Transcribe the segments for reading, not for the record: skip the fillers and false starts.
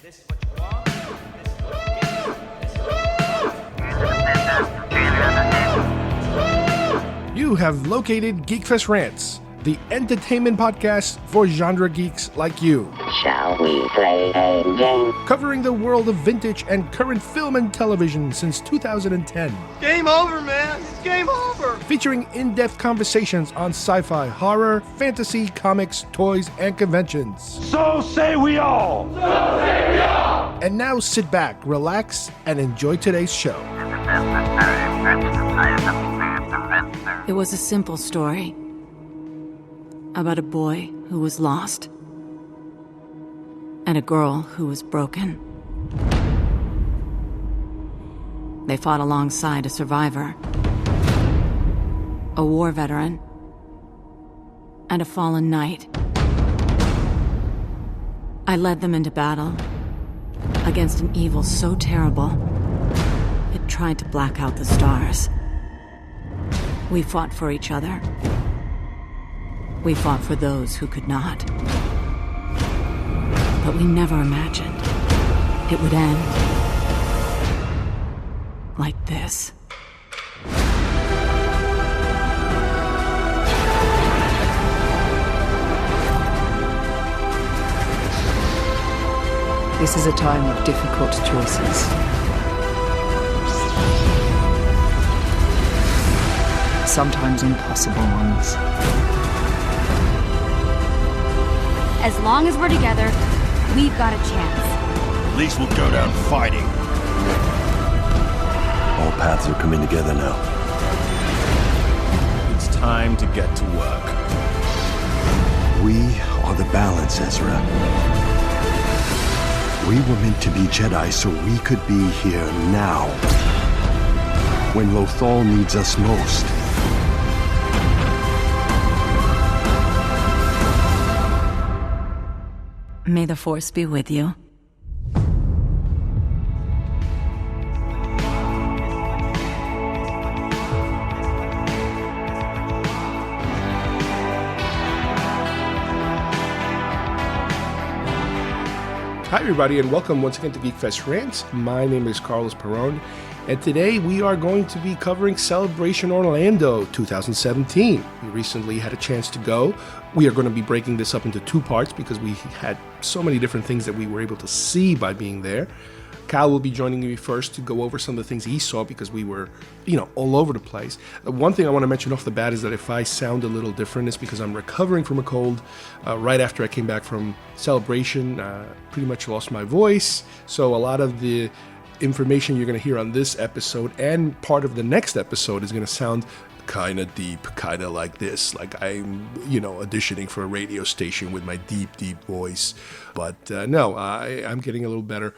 This is what you want. This is what you get. This is what you get. You have located GeekFest Rants, the entertainment podcast for genre geeks like you. Shall we play a game? Covering the world of vintage and current film and television since 2010. Game over, man. It's game over. Featuring in-depth conversations on sci-fi, horror, fantasy, comics, toys, and conventions. So say we all. So say we all. And now sit back, relax, and enjoy today's show. It was a simple story about a boy who was lost and a girl who was broken. They fought alongside a survivor, a war veteran, and a fallen knight. I led them into battle against an evil so terrible it tried to black out the stars. We fought for each other. We fought for those who could not. But we never imagined it would end like this. This is a time of difficult choices. Sometimes impossible ones. As long as we're together, we've got a chance. At least we'll go down fighting. All paths are coming together now. It's time to get to work. We are the balance, Ezra. We were meant to be Jedi so we could be here now. When Lothal needs us most. May the Force be with you. Hi, everybody, and welcome once again to GeekFest Rants. My name is Carlos Perrone, and today we are going to be covering Celebration Orlando 2017. We recently had a chance to go. We are going to be breaking this up into two parts because we had so many different things that we were able to see by being there. Cal will be joining me first to go over some of the things he saw because we were, all over the place. One thing I want to mention off the bat is that if I sound a little different, it's because I'm recovering from a cold. Right after I came back from Celebration, pretty much lost my voice. So a lot of the information you're going to hear on this episode and part of the next episode is going to sound kind of deep, kind of like this, like I'm, auditioning for a radio station with my deep voice. But no, I'm getting a little better.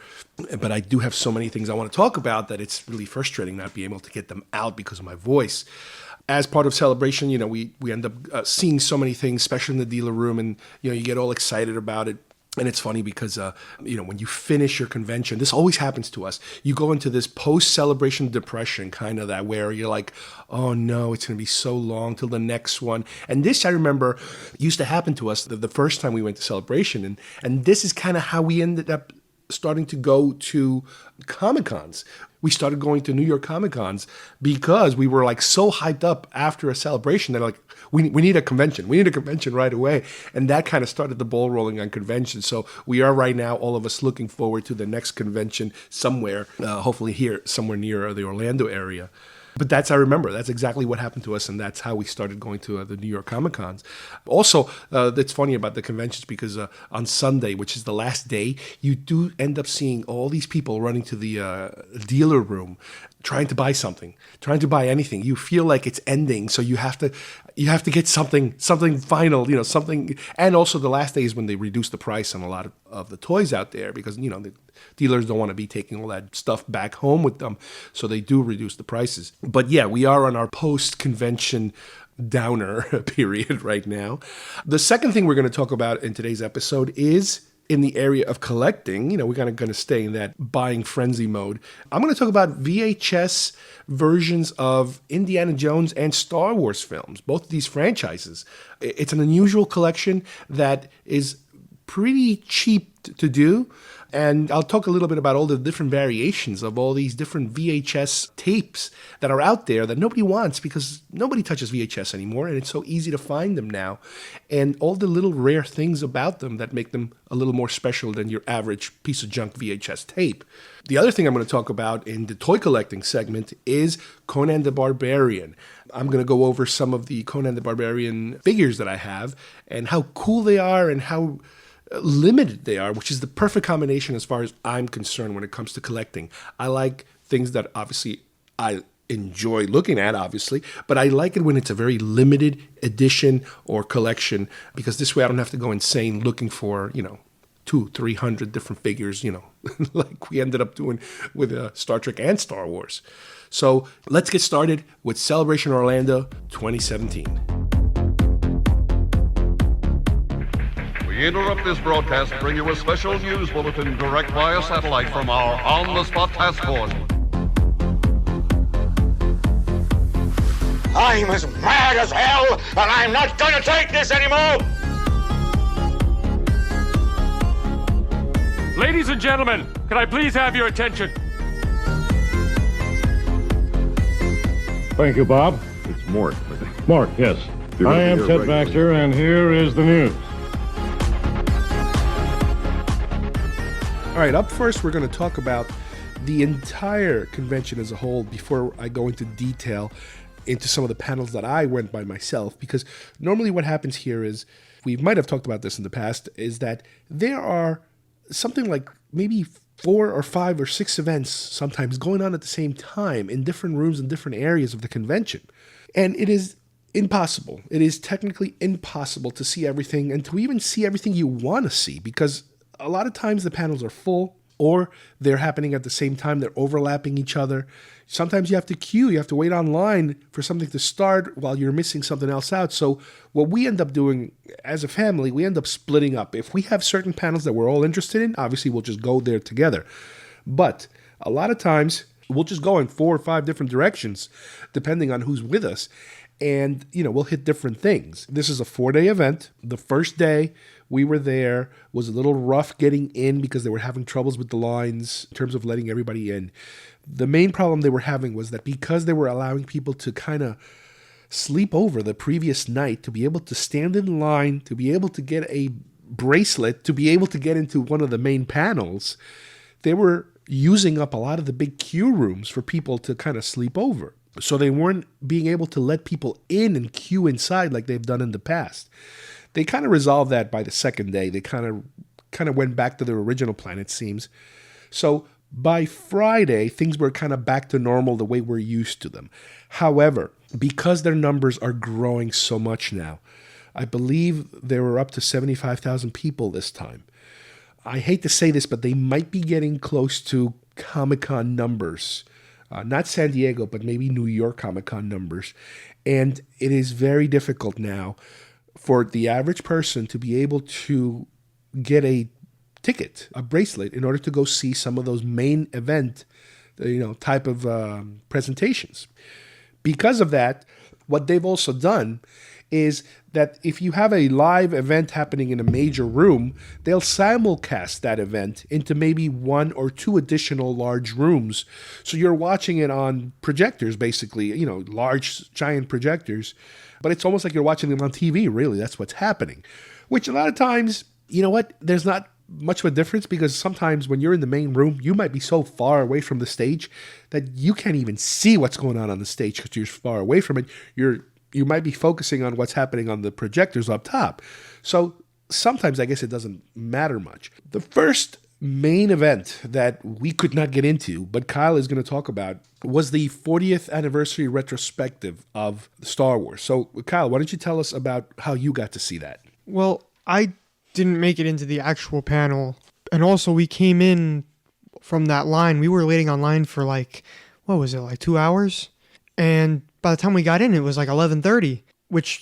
But I do have so many things I want to talk about that it's really frustrating not being able to get them out because of my voice. As part of Celebration, we end up seeing so many things, especially in the dealer room, and you get all excited about it. And it's funny because, when you finish your convention, this always happens to us. You go into this post-celebration depression, kind of that, where you're like, oh no, it's going to be so long till the next one. And this, I remember, used to happen to us the first time we went to Celebration. And this is kind of how we ended up starting to go to Comic-Cons. We started going to New York Comic-Cons because we were like so hyped up after a celebration that like, we need a convention. We need a convention right away. And that kind of started the ball rolling on conventions. So we are right now, all of us looking forward to the next convention somewhere, hopefully here, somewhere near the Orlando area. But I remember, that's exactly what happened to us, and that's how we started going to the New York Comic-Cons. Also, it's funny about the conventions because on Sunday, which is the last day, you do end up seeing all these people running to the dealer room, trying to buy something, trying to buy anything. You feel like it's ending, so you have to get something final, something. And also, the last day is when they reduce the price on a lot of the toys out there because the dealers don't want to be taking all that stuff back home with them, so they do reduce the prices. But yeah, we are on our post-convention downer period right now. The second thing we're going to talk about in today's episode is in the area of collecting. We're kind of going to stay in that buying frenzy mode. I'm going to talk about VHS versions of Indiana Jones and Star Wars films, both of these franchises. It's an unusual collection that is pretty cheap to do. And I'll talk a little bit about all the different variations of all these different VHS tapes that are out there that nobody wants because nobody touches VHS anymore, and it's so easy to find them now. And all the little rare things about them that make them a little more special than your average piece of junk VHS tape. The other thing I'm going to talk about in the toy collecting segment is Conan the Barbarian. I'm going to go over some of the Conan the Barbarian figures that I have and how cool they are and how limited they are, which is the perfect combination as far as I'm concerned when it comes to collecting. I like things that obviously I enjoy looking at, obviously, but I like it when it's a very limited edition or collection because this way I don't have to go insane looking for, 200-300 different figures, like we ended up doing with Star Trek and Star Wars. So let's get started with Celebration Orlando 2017. We interrupt this broadcast to bring you a special news bulletin direct via satellite from our on-the-spot task force. I'm as mad as hell, and I'm not going to take this anymore! Ladies and gentlemen, can I please have your attention? Thank you, Bob. It's Mort. Mark, yes. I am Ted Baxter, and here is the news. All right, up first, we're going to talk about the entire convention as a whole before I go into detail into some of the panels that I went by myself, because normally what happens here is, we might have talked about this in the past, is that there are something like maybe 4 or 5 or 6 events sometimes going on at the same time in different rooms and different areas of the convention. And it is impossible. It is technically impossible to see everything and to even see everything you want to see, because a lot of times the panels are full or they're happening at the same time. They're overlapping each other. Sometimes you have to queue. You have to wait online for something to start while you're missing something else out. So what we end up doing as a family, we end up splitting up. If we have certain panels that we're all interested in, obviously we'll just go there together. But a lot of times we'll just go in 4 or 5 different directions depending on who's with us. And, we'll hit different things. This is a 4-day event. The first day we were there was a little rough getting in because they were having troubles with the lines in terms of letting everybody in. The main problem they were having was that because they were allowing people to kind of sleep over the previous night, to be able to stand in line, to be able to get a bracelet, to be able to get into one of the main panels, they were using up a lot of the big queue rooms for people to kind of sleep over. So they weren't being able to let people in and queue inside like they've done in the past. They kind of resolved that by the second day. They kind of went back to their original plan, it seems. So by Friday, things were kind of back to normal the way we're used to them. However, because their numbers are growing so much now, I believe they were up to 75,000 people this time. I hate to say this, but they might be getting close to Comic-Con numbers. Not San Diego, but maybe New York Comic-Con numbers. And it is very difficult now for the average person to be able to get a ticket, a bracelet, in order to go see some of those main event, type of presentations. Because of that, what they've also done is that if you have a live event happening in a major room, they'll simulcast that event into maybe 1 or 2 additional large rooms. So you're watching it on projectors, basically, large, giant projectors. But it's almost like you're watching them on TV, really. That's what's happening. Which a lot of times, there's not much of a difference, because sometimes when you're in the main room, you might be so far away from the stage that you can't even see what's going on the stage because you're far away from it. You might be focusing on what's happening on the projectors up top. So sometimes I guess it doesn't matter much. The first main event that we could not get into, but Kyle is going to talk about, was the 40th anniversary retrospective of Star Wars. So Kyle, why don't you tell us about how you got to see that? Well, I didn't make it into the actual panel. And also we came in from that line. We were waiting online for 2 hours? And by the time we got in, it was 11:30,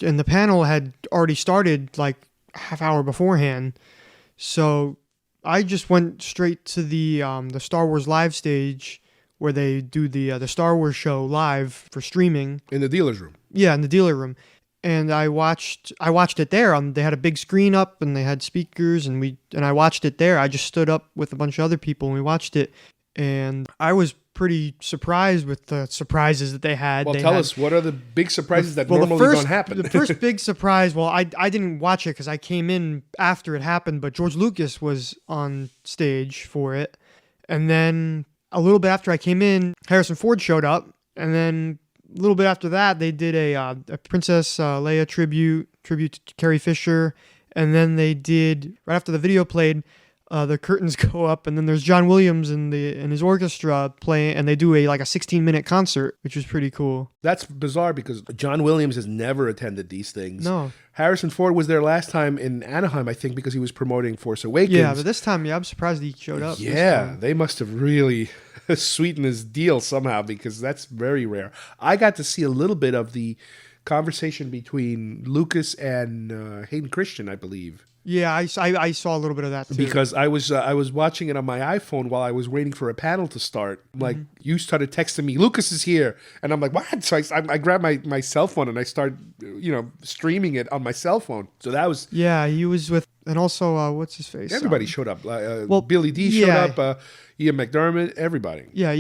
and the panel had already started half hour beforehand. So I just went straight to the Star Wars live stage where they do the Star Wars show live for streaming. In the dealer's room. Yeah, in the dealer room. and I watched it there. They had a big screen up and they had speakers, and I watched it there. I just stood up with a bunch of other people and we watched it, and I was pretty surprised with the surprises that they had. Well, tell us, what are the big surprises that normally don't happen? The first big surprise, well, I didn't watch it because I came in after it happened, but George Lucas was on stage for it. And then a little bit after I came in, Harrison Ford showed up. And then a little bit after that, they did a Princess Leia tribute to Carrie Fisher. And then they did, right after the video played, the curtains go up, and then there's John Williams and his orchestra playing, and they do a 16-minute concert, which was pretty cool. That's bizarre because John Williams has never attended these things. No. Harrison Ford was there last time in Anaheim, I think, because he was promoting Force Awakens. Yeah, but this time, I'm surprised he showed up. Yeah, they must have really sweetened his deal somehow, because that's very rare. I got to see a little bit of the conversation between Lucas and Hayden Christensen, I believe. Yeah, I saw a little bit of that too. Because I was watching it on my iPhone while I was waiting for a panel to start. Like, you started texting me, Lucas is here. And I'm like, what? So I grabbed my cell phone and I started, streaming it on my cell phone. So that was... Yeah, he was with... And also, what's his face? Everybody showed up. Billy D showed up, Ian McDermott, everybody. Yeah,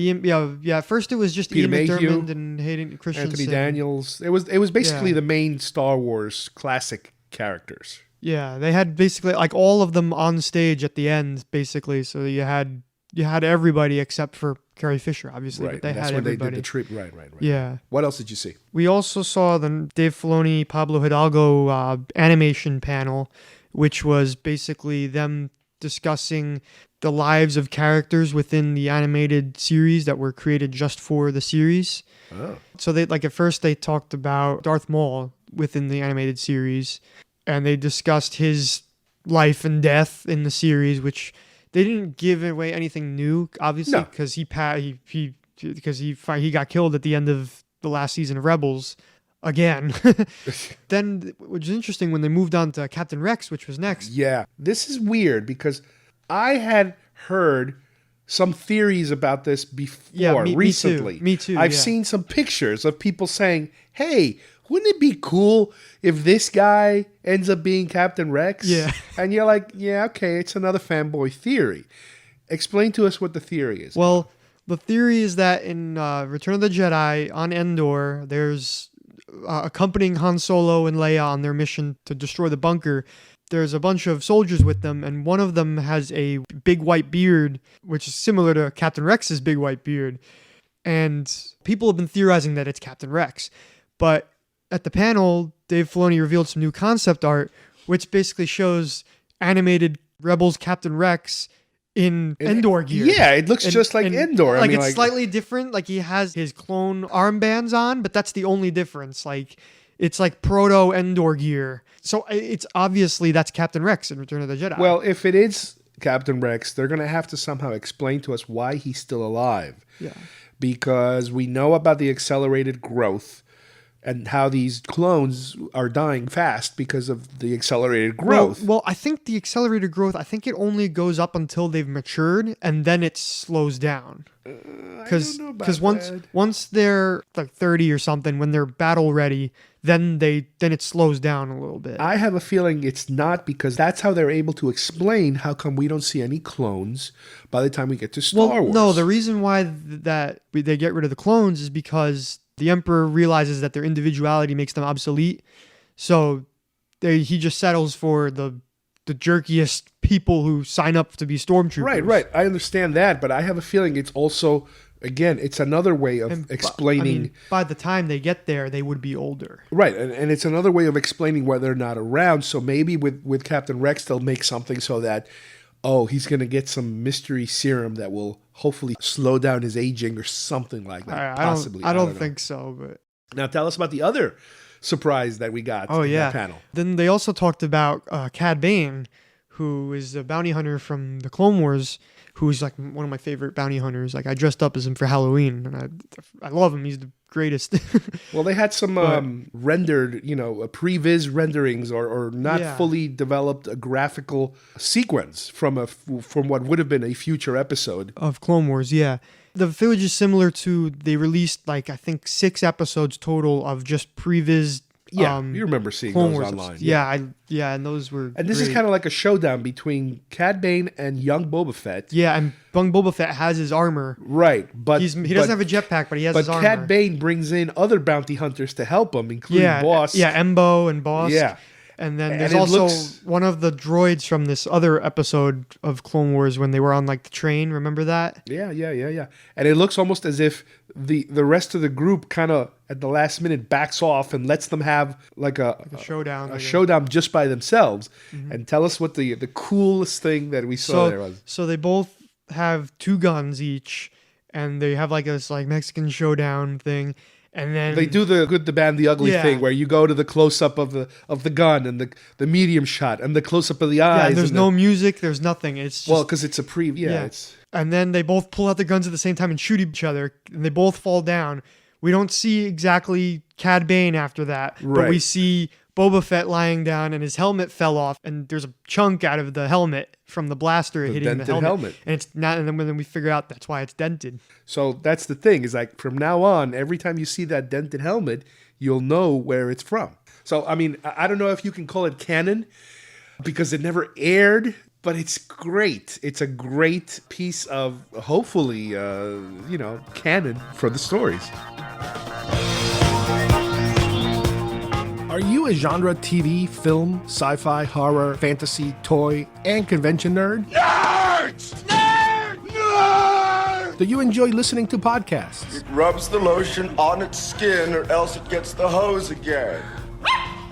At first it was just Peter Ian Mayhew, McDermott and Hayden Christensen. Anthony Daniels. It was basically the main Star Wars classic characters. Yeah, they had basically all of them on stage at the end, basically. So you had everybody except for Carrie Fisher, obviously. Right, but they that's had when everybody. they did the trip. Right. Yeah. What else did you see? We also saw the Dave Filoni, Pablo Hidalgo animation panel, which was basically them discussing the lives of characters within the animated series that were created just for the series. Oh. So they at first they talked about Darth Maul within the animated series. And they discussed his life and death in the series, which they didn't give away anything new, obviously, because he got killed at the end of the last season of Rebels again. Then, which is interesting, when they moved on to Captain Rex, which was next. Yeah, this is weird because I had heard some theories about this before recently. Me too. I've seen some pictures of people saying, "Hey, wouldn't it be cool if this guy ends up being Captain Rex?" Yeah. And you're like, yeah, okay, it's another fanboy theory. Explain to us what the theory is. Well, the theory is that in Return of the Jedi on Endor, there's accompanying Han Solo and Leia on their mission to destroy the bunker. There's a bunch of soldiers with them, and one of them has a big white beard, which is similar to Captain Rex's big white beard. And people have been theorizing that it's Captain Rex. But at the panel, Dave Filoni revealed some new concept art, which basically shows animated Rebels Captain Rex in Endor gear. Yeah, it looks just like Endor. It's slightly different. He has his clone armbands on, but that's the only difference. It's like proto Endor gear. So it's obviously that's Captain Rex in Return of the Jedi. Well, if it is Captain Rex, they're going to have to somehow explain to us why he's still alive. Yeah. Because we know about the accelerated growth and how these clones are dying fast because of the accelerated growth. Well, I think the accelerated growth, it only goes up until they've matured, and then it slows down. Because once they're 30 or something, when they're battle ready, then it slows down a little bit. I have a feeling it's not, because that's how they're able to explain how come we don't see any clones by the time we get to Star Wars. No, the reason why they get rid of the clones is because the Emperor realizes that their individuality makes them obsolete. So he just settles for the jerkiest people who sign up to be stormtroopers. Right. I understand that, but I have a feeling it's also, again, it's another way of explaining. By the time they get there, they would be older. Right, and it's another way of explaining why they're not around. So maybe with Captain Rex, they'll make something so that, he's going to get some mystery serum that will hopefully slow down his aging or something like that. Possibly. I don't think so. But now tell us about the other surprise that we got in that panel. Then they also talked about Cad Bane, who is a bounty hunter from the Clone Wars, who's one of my favorite bounty hunters. I dressed up as him for Halloween, and I love him. He's the greatest. Well, they had some rendered, previs renderings or not fully developed graphical sequence from what would have been a future episode of Clone Wars. Yeah, the footage is similar to, they released I think 6 episodes total of just previs Yeah, you remember seeing Clone those Wars online. Yeah, and those were. And this is kind of like a showdown between Cad Bane and young Boba Fett. Yeah, and young Boba Fett has his armor. Right, but he doesn't have a jetpack, but he has his armor. But Cad Bane brings in other bounty hunters to help him, including Boss. Yeah, Embo and Boss. Yeah. And then there's also one of the droids from this other episode of Clone Wars when they were on like the train. Remember that? Yeah. And it looks almost as if the rest of the group kind of at the last minute backs off and lets them have like a showdown. A showdown just by themselves. Mm-hmm. And tell us what the coolest thing that we saw there was. So they both have 2 guns each, and they have like this like Mexican showdown thing. And then they do the good, the bad, the ugly thing where you go to the close up of the gun and the medium shot and the close up of the eyes. Yeah, there's no music, there's nothing. It's just, because it's a preview. Yeah, it's. And then they both pull out the guns at the same time and shoot each other, and they both fall down. We don't see exactly Cad Bane after that, but we see Boba Fett lying down and his helmet fell off, and there's a chunk out of the helmet from the blaster hitting the helmet. And it's not, and then we figure out that's why it's dented. So that's the thing, is like from now on, every time you see that dented helmet, you'll know where it's from. So, I mean, I don't know if you can call it canon because it never aired, but it's great. It's a great piece of, hopefully, canon for the stories. Are you a genre TV, film, sci-fi, horror, fantasy, toy, and convention nerd? Nerds! Nerd! Nerd! Do you enjoy listening to podcasts? It rubs the lotion on its skin or else it gets the hose again.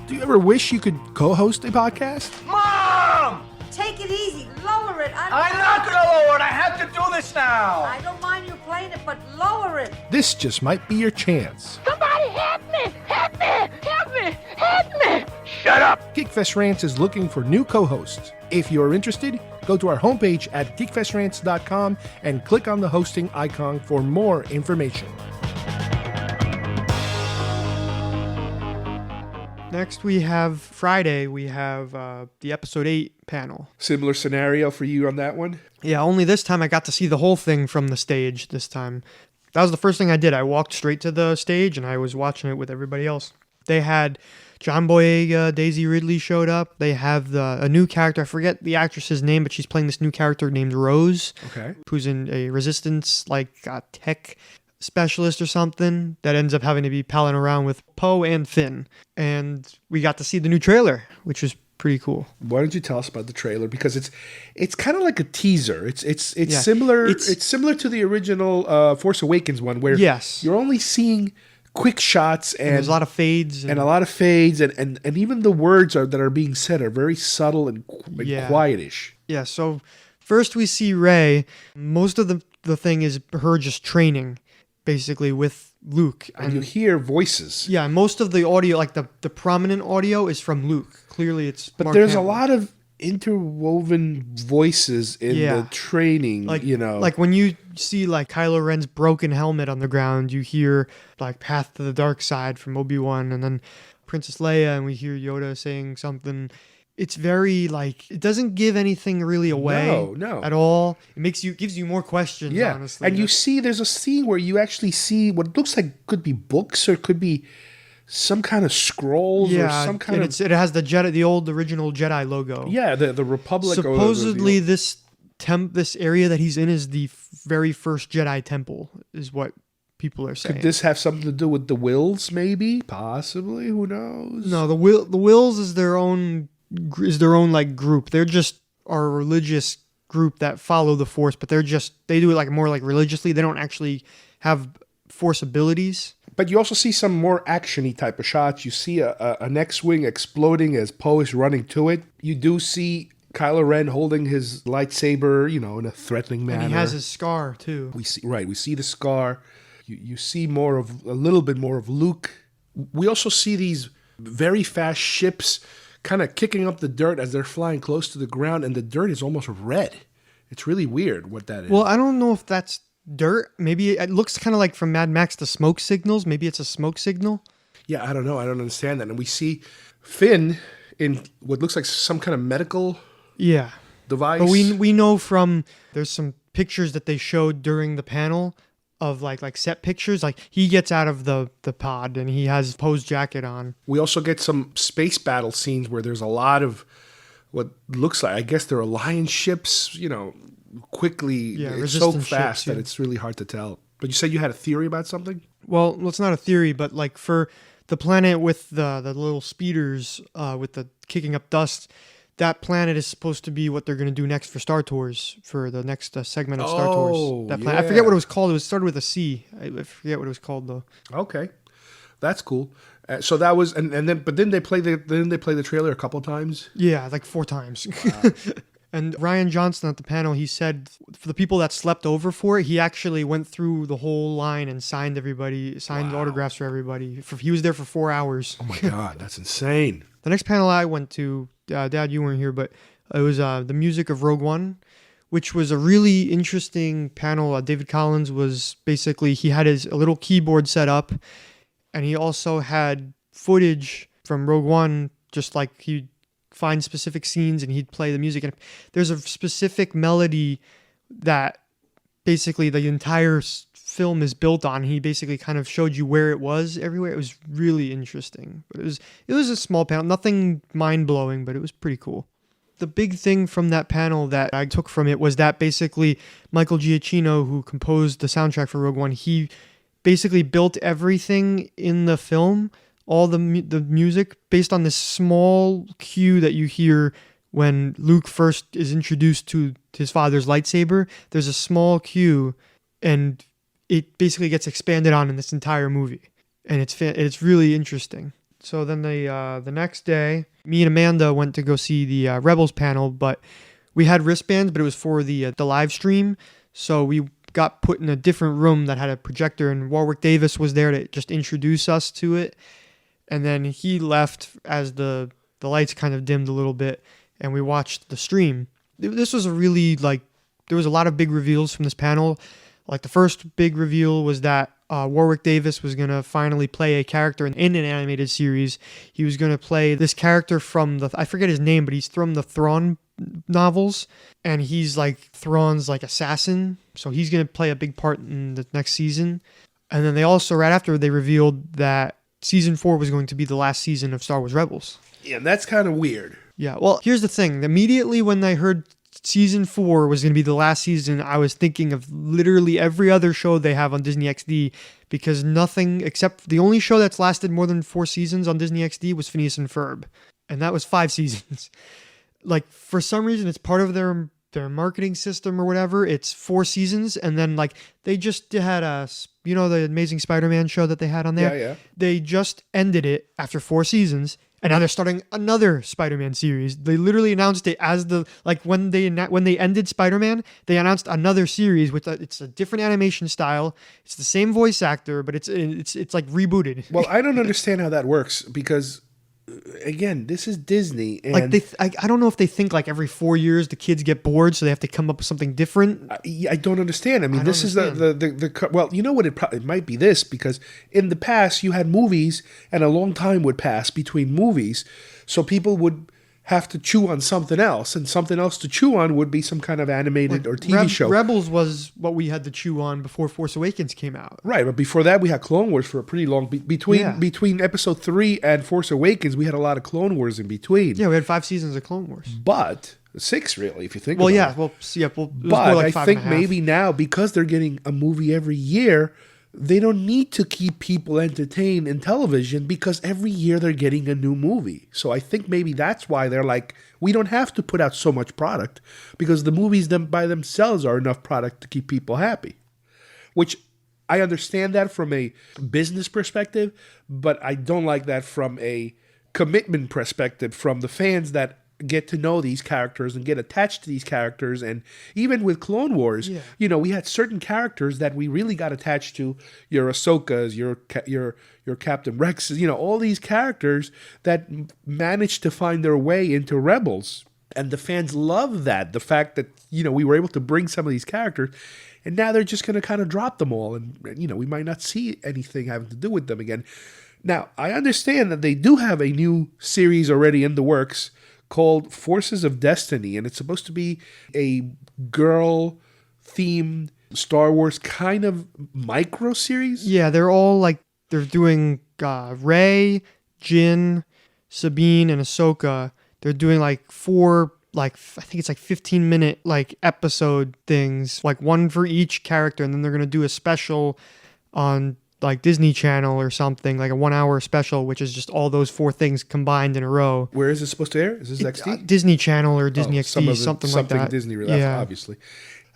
Do you ever wish you could co-host a podcast? Mom! Take it easy. Lower it. I'm not going to lower it. I have to do this now. I don't mind you playing it, but lower it. This just might be your chance. Somebody help me! Help me! Help me! Help me! Shut up! GeekFest Rants is looking for new co-hosts. If you're interested, go to our homepage at geekfestrants.com and click on the hosting icon for more information. Next, we have Friday. We have the episode 8 panel. Similar scenario for you on that one? Yeah, only this time I got to see the whole thing from the stage this time. That was the first thing I did. I walked straight to the stage and I was watching it with everybody else. They had John Boyega, Daisy Ridley showed up. They have a new character. I forget the actress's name, but she's playing this new character named Rose, who's in a resistance tech specialist or something that ends up having to be palling around with Poe and Finn. And we got to see the new trailer, which was pretty cool. Why don't you tell us about the trailer? Because it's kind of like a teaser. It's similar. It's similar to the original Force Awakens one, where you're only seeing quick shots and there's a lot of fades and even the words that are being said are very subtle and quietish. Yeah. So first we see Rey. Most of the thing is her just training, basically, with Luke. And you hear voices. Yeah, most of the audio, like the prominent audio, is from Luke. Clearly it's But Mark there's Hamill. a lot of interwoven voices in the training, Like when you see like Kylo Ren's broken helmet on the ground, you hear like Path to the Dark Side from Obi-Wan, and then Princess Leia, and we hear Yoda saying something. It's very it doesn't give anything really away at all. It gives you more questions, honestly. And you see there's a scene where you actually see what looks like could be books or could be some kind of scrolls or some kind of... it has the old original Jedi logo. Yeah, the Republic. Supposedly this area that he's in is the very first Jedi temple, is what people are saying. Could this have something to do with the Wills, maybe? Possibly, who knows? No, the Wills is their own group. They're just a religious group that follow the Force, but they do it more religiously. They don't actually have Force abilities. But you also see some more action-y type of shots. You see an X-Wing exploding as Poe is running to it. You do see Kylo Ren holding his lightsaber, in a threatening manner. And he has his scar, too. We see the scar. You see a little bit more of Luke. We also see these very fast ships kind of kicking up the dirt as they're flying close to the ground, and the dirt is almost red. It's really weird what that is. Well, I don't know if that's dirt. Maybe it looks kind of like from Mad Max, the smoke signals. Maybe it's a smoke signal. Yeah, I don't know. I don't understand that. And we see Finn in what looks like some kind of medical device. But we know there's some pictures that they showed during the panel of like set pictures. Like he gets out of the pod and he has Poe's jacket on. We also get some space battle scenes where there's a lot of what looks like, I guess they're Alliance ships, quickly. It's so fast ships, that it's really hard to tell. But you said you had a theory about something? Well, it's not a theory, but like for the planet with the little speeders with the kicking up dust, that planet is supposed to be what they're going to do next for Star Tours, for the next segment of Star Tours. That planet. I forget what it was called. It started with a C. I forget what it was called though. Okay, that's cool. So that was, and then they play the trailer a couple times. Yeah, like 4 times. And Ryan Johnson at the panel, he said for the people that slept over for it, he actually went through the whole line and signed autographs for everybody. He was there for 4 hours. Oh my God, that's insane. The next panel I went to, Dad, you weren't here, but it was the music of Rogue One, which was a really interesting panel. David Collins was basically, he had a little keyboard set up, and he also had footage from Rogue One, just like he'd find specific scenes and he'd play the music. And there's a specific melody that basically the entire film is built on. He basically kind of showed you where it was everywhere. It was really interesting. But it was a small panel, nothing mind-blowing, but it was pretty cool. The big thing from that panel that I took from it was that basically Michael Giacchino, who composed the soundtrack for Rogue One, he basically built everything in the film, all the music, based on this small cue that you hear when Luke first is introduced to his father's lightsaber. There's a small cue, and it basically gets expanded on in this entire movie, and it's really interesting. So then the next day, me and Amanda went to go see the Rebels panel, but we had wristbands, but it was for the live stream, so we got put in a different room that had a projector, and Warwick Davis was there to just introduce us to it. And then he left as the lights kind of dimmed a little bit, and we watched the stream. This was a really, there was a lot of big reveals from this panel. Like, the first big reveal was that Warwick Davis was going to finally play a character in an animated series. He was going to play this character from I forget his name, but he's from the Thrawn novels, and he's like Thrawn's assassin. So he's going to play a big part in the next season. And then they also, right after, they revealed that Season 4 was going to be the last season of Star Wars Rebels. Yeah, that's kind of weird. Yeah, well, here's the thing. Immediately when I heard Season 4 was going to be the last season, I was thinking of literally every other show they have on Disney XD, because nothing except the only show that's lasted more than 4 seasons on Disney XD was Phineas and Ferb. And that was 5 seasons. For some reason, it's part of their marketing system or whatever. It's 4 seasons, and then they just had the Amazing Spider-Man show that they had on there. Yeah. They just ended it after 4 seasons, and now they're starting another Spider-Man series. They literally announced it as when they ended Spider-Man, they announced another series with it's a different animation style. It's the same voice actor, but it's like rebooted. Well, I don't understand how that works, because again, this is Disney, and I don't know if they think every 4 years the kids get bored, so they have to come up with something different. I don't understand. I mean, this is the well, you know what? It might be this, because in the past you had movies, and a long time would pass between movies, so people would have to chew on something else, and something else to chew on would be some kind of animated or TV show. Rebels was what we had to chew on before Force Awakens came out. Right, but before that we had Clone Wars for a pretty long... Between Episode 3 and Force Awakens, we had a lot of Clone Wars in between. Yeah, we had 5 seasons of Clone Wars. But... 6, really, if you think about it. But I think maybe now, because they're getting a movie every year, they don't need to keep people entertained in television, because every year they're getting a new movie. So I think maybe that's why they're like, we don't have to put out so much product, because the movies by themselves are enough product to keep people happy. Which I understand that from a business perspective, but I don't like that from a commitment perspective from the fans that get to know these characters and get attached to these characters. And even with Clone Wars, we had certain characters that we really got attached to. Your Ahsokas, your Captain Rexes, all these characters that managed to find their way into Rebels. And the fans love that, the fact that, we were able to bring some of these characters, and now they're just going to kind of drop them all. And, we might not see anything having to do with them again. Now, I understand that they do have a new series already in the works called Forces of Destiny, and it's supposed to be a girl-themed Star Wars kind of micro series. Yeah, they're all like, they're doing Rey, Jin, Sabine, and Ahsoka. They're doing like 4, like I think it's like 15-minute like episode things, like one for each character, and then they're gonna do a special on like Disney Channel or something, like a 1-hour special, which is just all those 4 things combined in a row. Where is it supposed to air? Is this XD? Disney Channel or Disney XD, something like that. Disney, obviously.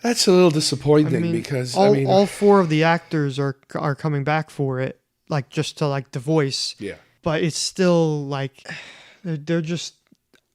That's a little disappointing because all 4 of the actors are coming back for it, like just to like the voice. Yeah. But it's still like they're just.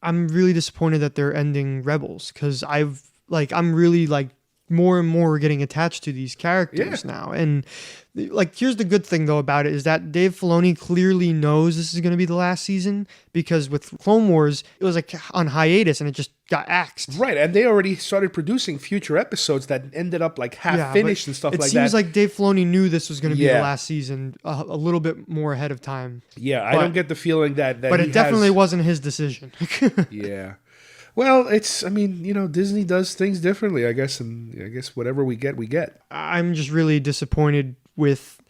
I'm really disappointed that they're ending Rebels because I'm really like more and more getting attached to these characters now. And like, here's the good thing though about it is that Dave Filoni clearly knows this is going to be the last season, because with Clone Wars, it was like on hiatus and it just got axed. Right. And they already started producing future episodes that ended up like half finished and stuff like that. It seems like Dave Filoni knew this was going to be the last season a little bit more ahead of time. Yeah. I don't get the feeling that but it definitely wasn't his decision. Yeah. Well, Disney does things differently, I guess, and I guess whatever we get, we get. I'm just really disappointed with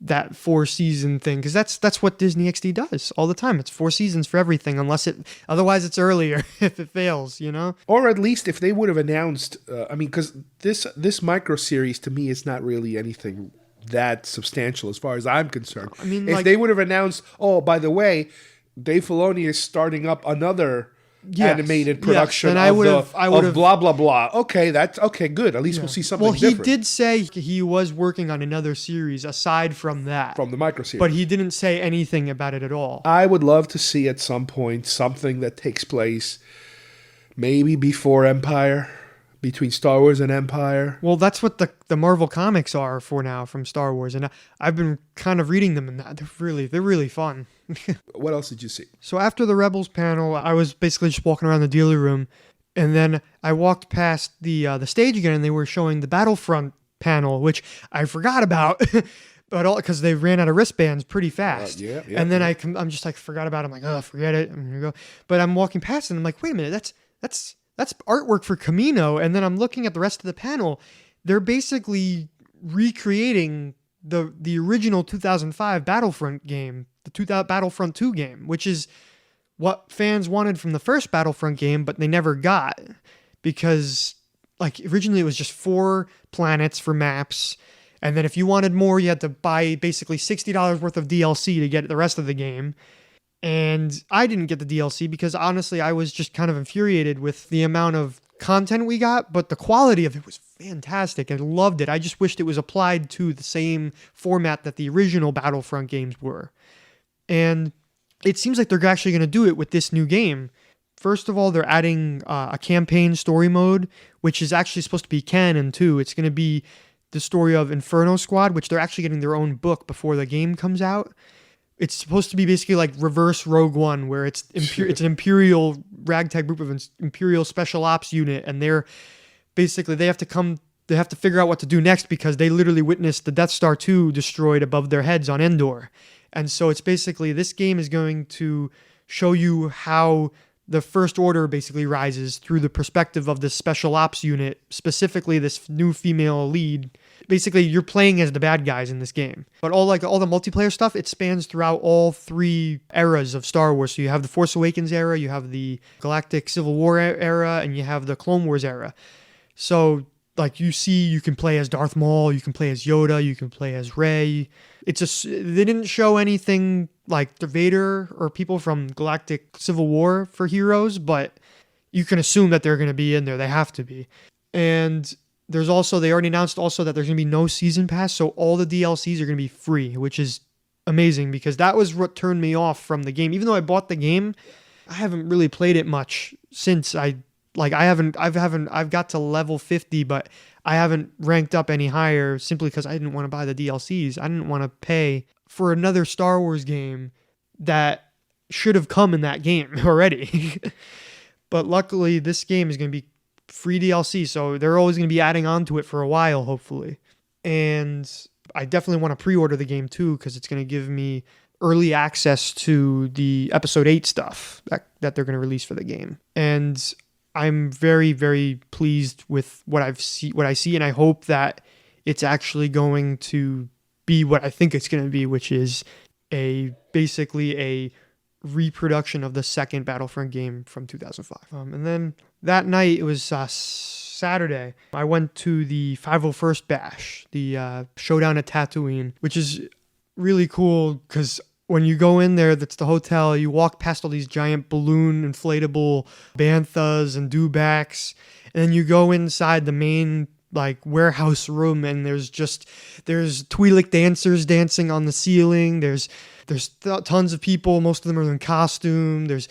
that 4-season thing, because that's what Disney XD does all the time. It's 4 seasons for everything, otherwise it's earlier if it fails, Or at least if they would have announced, because this micro series to me is not really anything that substantial as far as I'm concerned. If they would have announced, oh, by the way, Dave Filoni is starting up another animated production of blah blah blah. Okay, that's okay. Good. At least we'll see something. Well, he did say he was working on another series aside from that, from the micro series, but he didn't say anything about it at all. I would love to see at some point something that takes place maybe before Empire, between Star Wars and Empire. Well, that's what the Marvel comics are for now from Star Wars, and I've been kind of reading them, and they're really fun. What else did you see? So after the Rebels panel, I was basically just walking around the dealer room, and then I walked past the stage again, and they were showing the Battlefront panel, which I forgot about, but because they ran out of wristbands pretty fast. And then I'm just like forgot about it. I'm like, oh, forget it. I'm gonna go. But I'm walking past it, and I'm like, wait a minute, that's artwork for Camino. And then I'm looking at the rest of the panel. They're basically recreating the original 2005 Battlefront game, the Battlefront 2 game, which is what fans wanted from the first Battlefront game, but they never got, because like originally it was just 4 planets for maps, and then if you wanted more, you had to buy basically $60 worth of DLC to get the rest of the game. And I didn't get the DLC because honestly, I was just kind of infuriated with the amount of content we got, but the quality of it was fantastic. I loved it. I just wished it was applied to the same format that the original Battlefront games were. And it seems like they're actually going to do it with this new game. First of all, they're adding a campaign story mode, which is actually supposed to be canon too. It's going to be the story of Inferno Squad, which they're actually getting their own book before the game comes out. It's supposed to be basically like reverse Rogue One, where it's an Imperial ragtag group of Imperial Special Ops unit, and they're basically they have to figure out what to do next, because they literally witnessed the Death Star 2 destroyed above their heads on Endor. And so it's basically, this game is going to show you how the First Order basically rises through the perspective of this Special Ops unit, specifically this new female lead. Basically, you're playing as the bad guys in this game. But all the multiplayer stuff, it spans throughout all 3 eras of Star Wars. So you have the Force Awakens era, you have the Galactic Civil War era, and you have the Clone Wars era. So like you can play as Darth Maul, you can play as Yoda, you can play as Rey. They didn't show anything like the Vader or people from Galactic Civil War for heroes, but you can assume that they're going to be in there. They have to be. And they already announced also that there's going to be no season pass, so all the DLCs are going to be free, which is amazing, because that was what turned me off from the game. Even though I bought the game, I haven't really played it much since I've got to level 50, but I haven't ranked up any higher simply because I didn't want to buy the DLCs. I didn't want to pay for another Star Wars game that should have come in that game already. But luckily, this game is going to be free DLC, so they're always going to be adding on to it for a while, hopefully. And I definitely want to pre-order the game too, because it's going to give me early access to the episode 8 stuff that they're going to release for the game. And I'm very, very pleased with what I see, and I hope that it's actually going to be what I think it's going to be, which is basically a reproduction of the second Battlefront game from 2005. And then that night, it was Saturday, I went to the 501st Bash, the showdown at Tatooine, which is really cool because when you go in there, that's the hotel, you walk past all these giant balloon inflatable banthas and dewbacks, and then you go inside the main warehouse room, and there's Twi'lek dancers dancing on the ceiling. There's tons of people. Most of them are in costume. There's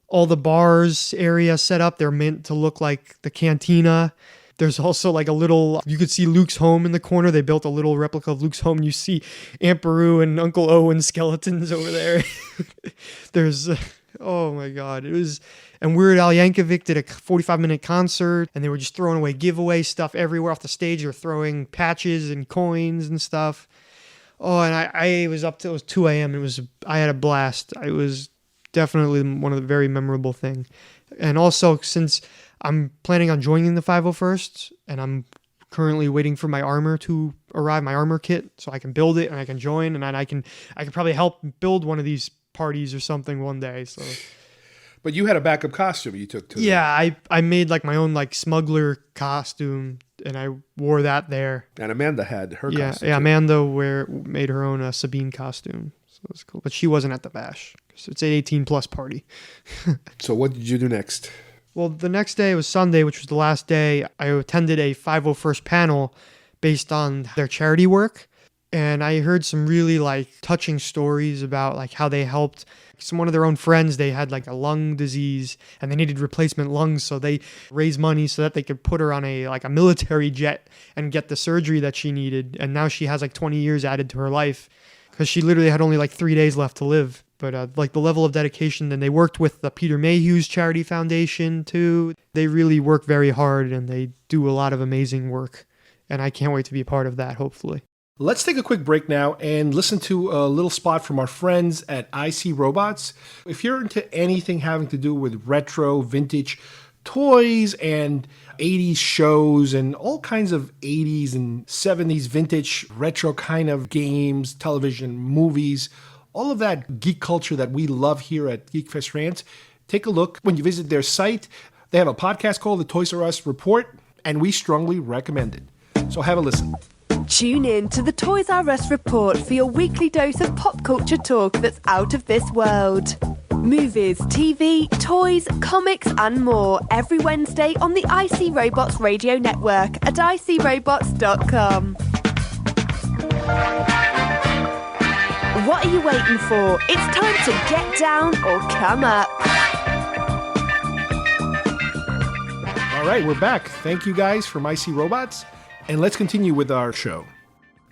all the bars area set up. They're meant to look like the cantina. There's also you could see Luke's home in the corner. They built a little replica of Luke's home. You see Aunt Beru and Uncle Owen skeletons over there. There's, oh my God. And Weird Al Yankovic did a 45-minute concert, and they were just throwing away giveaway stuff everywhere off the stage. They were throwing patches and coins and stuff. Oh, and I was up till it was 2 a.m. I had a blast. It was definitely one of the very memorable things. And also, since I'm planning on joining the 501st, and I'm currently waiting for my armor to arrive, my armor kit, so I can build it and I can join, and I can probably help build one of these parties or something one day. So. But you had a backup costume you took to. Yeah, I made my own smuggler costume, and I wore that there. And Amanda had her costume. Yeah, Amanda made her own Sabine costume, so it was cool. But she wasn't at the bash. So it's an 18+ party. So what did you do next? Well, the next day was Sunday, which was the last day. I attended a 501st panel based on their charity work. And I heard some really touching stories about how they helped one of their own friends. They had a lung disease and they needed replacement lungs. So they raised money so that they could put her on a military jet and get the surgery that she needed. And now she has 20 years added to her life because she literally had only 3 days left to live. But the level of dedication, and they worked with the Peter Mayhew's charity foundation too. They really work very hard and they do a lot of amazing work. And I can't wait to be a part of that, hopefully. Let's take a quick break now and listen to a little spot from our friends at IC Robots. If you're into anything having to do with retro, vintage toys and 80s shows and all kinds of 80s and 70s vintage retro kind of games, television, movies, all of that geek culture that we love here at GeekFest Rants, take a look. When you visit their site, they have a podcast called The Toys R Us Report, and we strongly recommend it. So have a listen. Tune in to the Toys R Us Report for your weekly dose of pop culture talk that's out of this world. Movies, TV, toys, comics and more every Wednesday on the IC Robots radio network at icrobots.com. What are you waiting for? It's time to get down or come up. All right, we're back. Thank you guys from IC Robots. And let's continue with our show.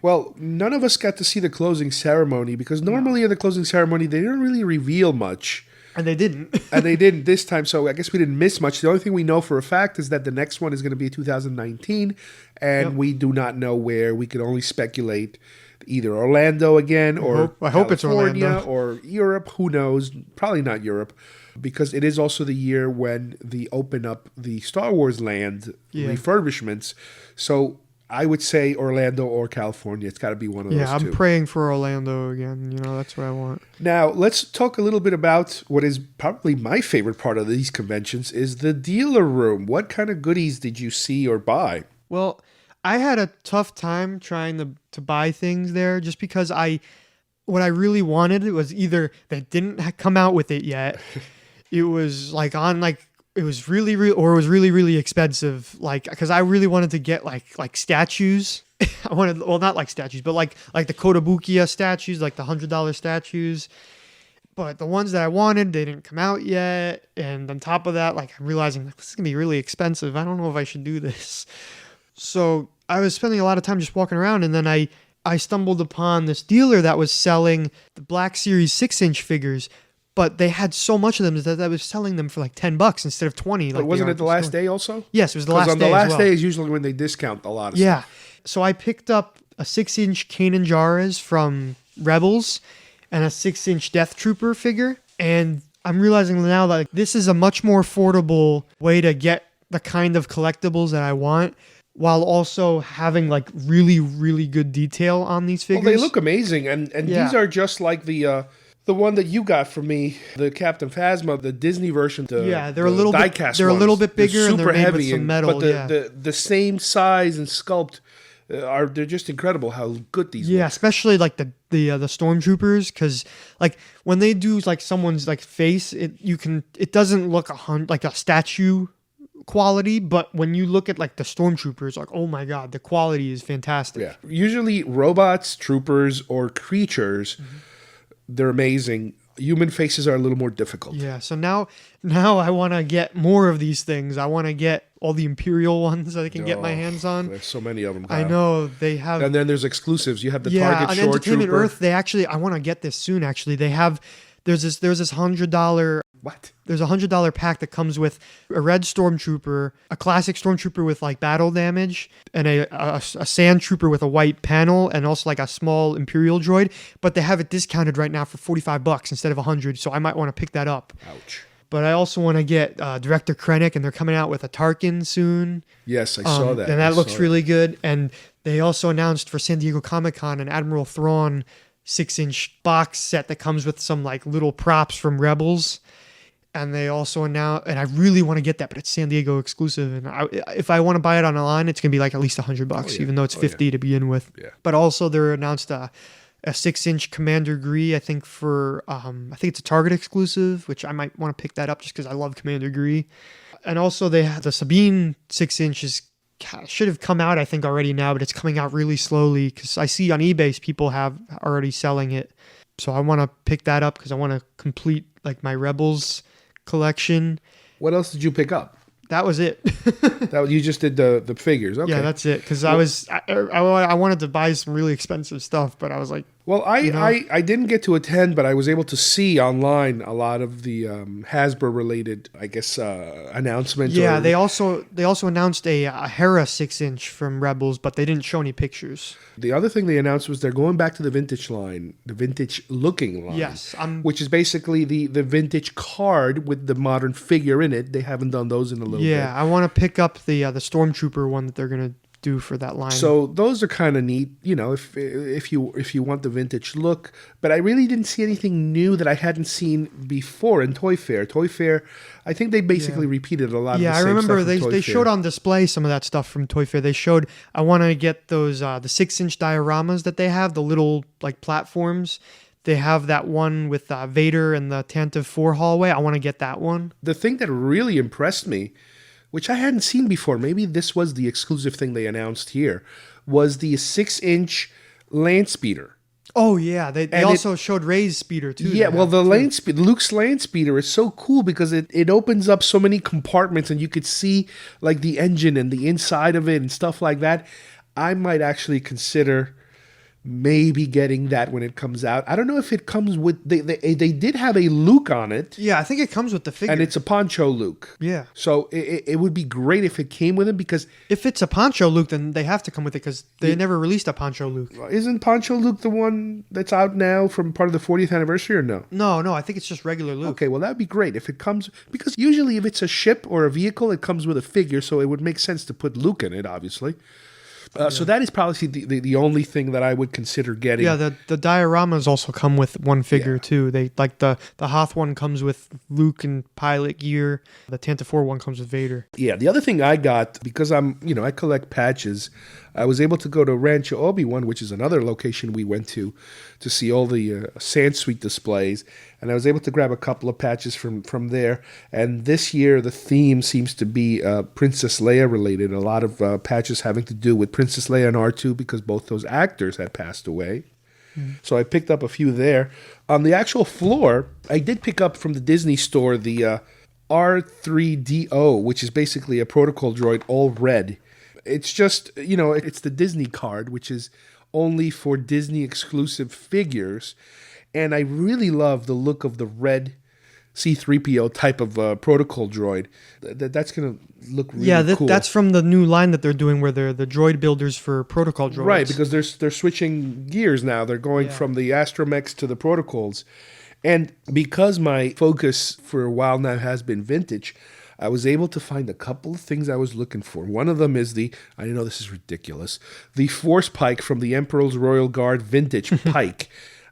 Well, none of us got to see the closing ceremony because normally in the closing ceremony, they didn't really reveal much. And they didn't. And they didn't this time, so I guess we didn't miss much. The only thing we know for a fact is that the next one is going to be 2019, and we do not know where. We can only speculate either Orlando again or I hope it's Orlando. Or Europe. Who knows? Probably not Europe, because it is also the year when they open up the Star Wars land refurbishments. So I would say Orlando or California. It's got to be one of those two. Yeah, I'm praying for Orlando again. That's what I want. Now, let's talk a little bit about what is probably my favorite part of these conventions is the dealer room. What kind of goodies did you see or buy? Well, I had a tough time trying to buy things there just because what I really wanted was either they didn't come out with it yet. It was it was really, or it was really, really expensive. Because I really wanted to get like statues. I wanted, well, not like statues, but like the Kotobukiya statues, like the $100 statues. But the ones that I wanted, they didn't come out yet. And on top of that, I'm realizing this is gonna be really expensive. I don't know if I should do this. So I was spending a lot of time just walking around, and then I stumbled upon this dealer that was selling the Black Series 6-inch figures. But they had so much of them that I was selling them for $10 instead of $20. But wasn't it the last day also? Yes, it was the last day. Because on the last day is usually when they discount a lot of stuff. Yeah. So I picked up a 6-inch Kanan Jarrus from Rebels and a 6-inch Death Trooper figure. And I'm realizing now that this is a much more affordable way to get the kind of collectibles that I want. while also having like really, really good detail on these figures. Well, they look amazing, and Yeah. these are just like the one that you got for me, the Captain Phasma, the Disney version. Yeah, they're a little bit- diecast they're a little bit They're bigger and they're super made with heavy, some metal, but the same size and sculpt they're just incredible how good these Yeah, look. especially like the stormtroopers, because like when they do like someone's like face, it doesn't look like a statue quality, but when you look at like the stormtroopers, like oh my god, the quality is fantastic. Yeah, usually robots, troopers, or creatures, they're amazing. Human faces are a little more difficult. Yeah, so now I want to get more of these things. I want to get all the Imperial ones that I can get my hands on. There's so many of them. I Kyle. know they have. And then there's exclusives. You have the Yeah, Target on Shore Entertainment Trooper. Earth, I want to get this soon. Actually, they have. There's this $100. What? There's a $100 pack that comes with a red stormtrooper, a classic stormtrooper with like battle damage, and a sand trooper with a white panel, and also like a small Imperial droid. But they have it discounted right now for $45 instead of $100. So I might want to pick that up. Ouch. But I also want to get Director Krennic, and they're coming out with a Tarkin soon. Yes, I saw that. And I that looks saw really good. And they also announced for San Diego Comic-Con an Admiral Thrawn 6-inch box set that comes with some like little props from Rebels. And they also announced, and I really want to get that, but it's San Diego exclusive. And if I want to buy it online, it's going to be like at least $100, even though it's $50 to begin with. Yeah. But also they announced a 6-inch Commander Gree, I think I think it's a Target exclusive, which I might want to pick that up just because I love Commander Gree. And also they had the Sabine 6-inch should have come out, I think, already now, but it's coming out really slowly because I see on eBay people have already selling it. So I want to pick that up because I want to complete like my Rebels collection. What else did you pick up? That was it. You just did the figures. Okay. Yeah, that's it. Because I wanted to buy some really expensive stuff, but I was like, well, I didn't get to attend, but I was able to see online a lot of the Hasbro related, I guess, announcements. Yeah, they also announced a Hera 6-inch from Rebels, but they didn't show any pictures. The other thing they announced was they're going back to the vintage line, the vintage looking line. Yes, which is basically the vintage card with the modern figure in it. They haven't done those in a little bit. Yeah, I want to pick up the Stormtrooper one that they're gonna do for that line. So those are kind of neat, if you want the vintage look. But I really didn't see anything new that I hadn't seen before in Toy Fair. Toy Fair, I think they basically repeated a lot of the same stuff. Yeah, I remember from Toy they Fair. showed on display some of that stuff from Toy Fair. They showed, I want to get those the 6-inch dioramas that they have, the little like platforms. They have that one with Vader and the Tantive 4 hallway. I want to get that one. The thing that really impressed me, which I hadn't seen before, maybe this was the exclusive thing they announced here, was the 6-inch land speeder. Oh yeah, they also showed Rey's speeder too. Yeah, well, Luke's land speeder is so cool because it opens up so many compartments and you could see like the engine and the inside of it and stuff like that. I might actually consider maybe getting that when it comes out. I don't know if it comes with they did have a Luke on it. Yeah, I think it comes with the figure. And it's a Poncho Luke. Yeah. So it would be great if it came with him because if it's a Poncho Luke, then they have to come with it because they never released a Poncho Luke. Isn't Poncho Luke the one that's out now from part of the 40th anniversary or no? No, I think it's just regular Luke. Okay, well that'd be great if it comes, because usually if it's a ship or a vehicle, it comes with a figure, so it would make sense to put Luke in it, obviously. So that is probably the only thing that I would consider getting. Yeah, the dioramas also come with one figure too. They like the Hoth one comes with Luke and pilot gear. The Tantive 4 one comes with Vader. Yeah, the other thing I got, because I collect patches, I was able to go to Rancho Obi-Wan, which is another location we went to see all the Sand Suite displays, and I was able to grab a couple of patches from there. And this year, the theme seems to be Princess Leia related. A lot of patches having to do with Princess Leia and R2 because both those actors had passed away. So I picked up a few there. On the actual floor, I did pick up from the Disney store the R3DO, which is basically a protocol droid, all red. It's just, it's the Disney card, which is only for Disney exclusive figures. And I really love the look of the red C-3PO type of protocol droid. That's going to look really cool. That's from the new line that they're doing where they're the droid builders for protocol droids. Right, because they're switching gears now. They're going from the Astromechs to the protocols. And because my focus for a while now has been vintage, I was able to find a couple of things I was looking for. One of them is I know this is ridiculous, the Force Pike from the Emperor's Royal Guard vintage pike.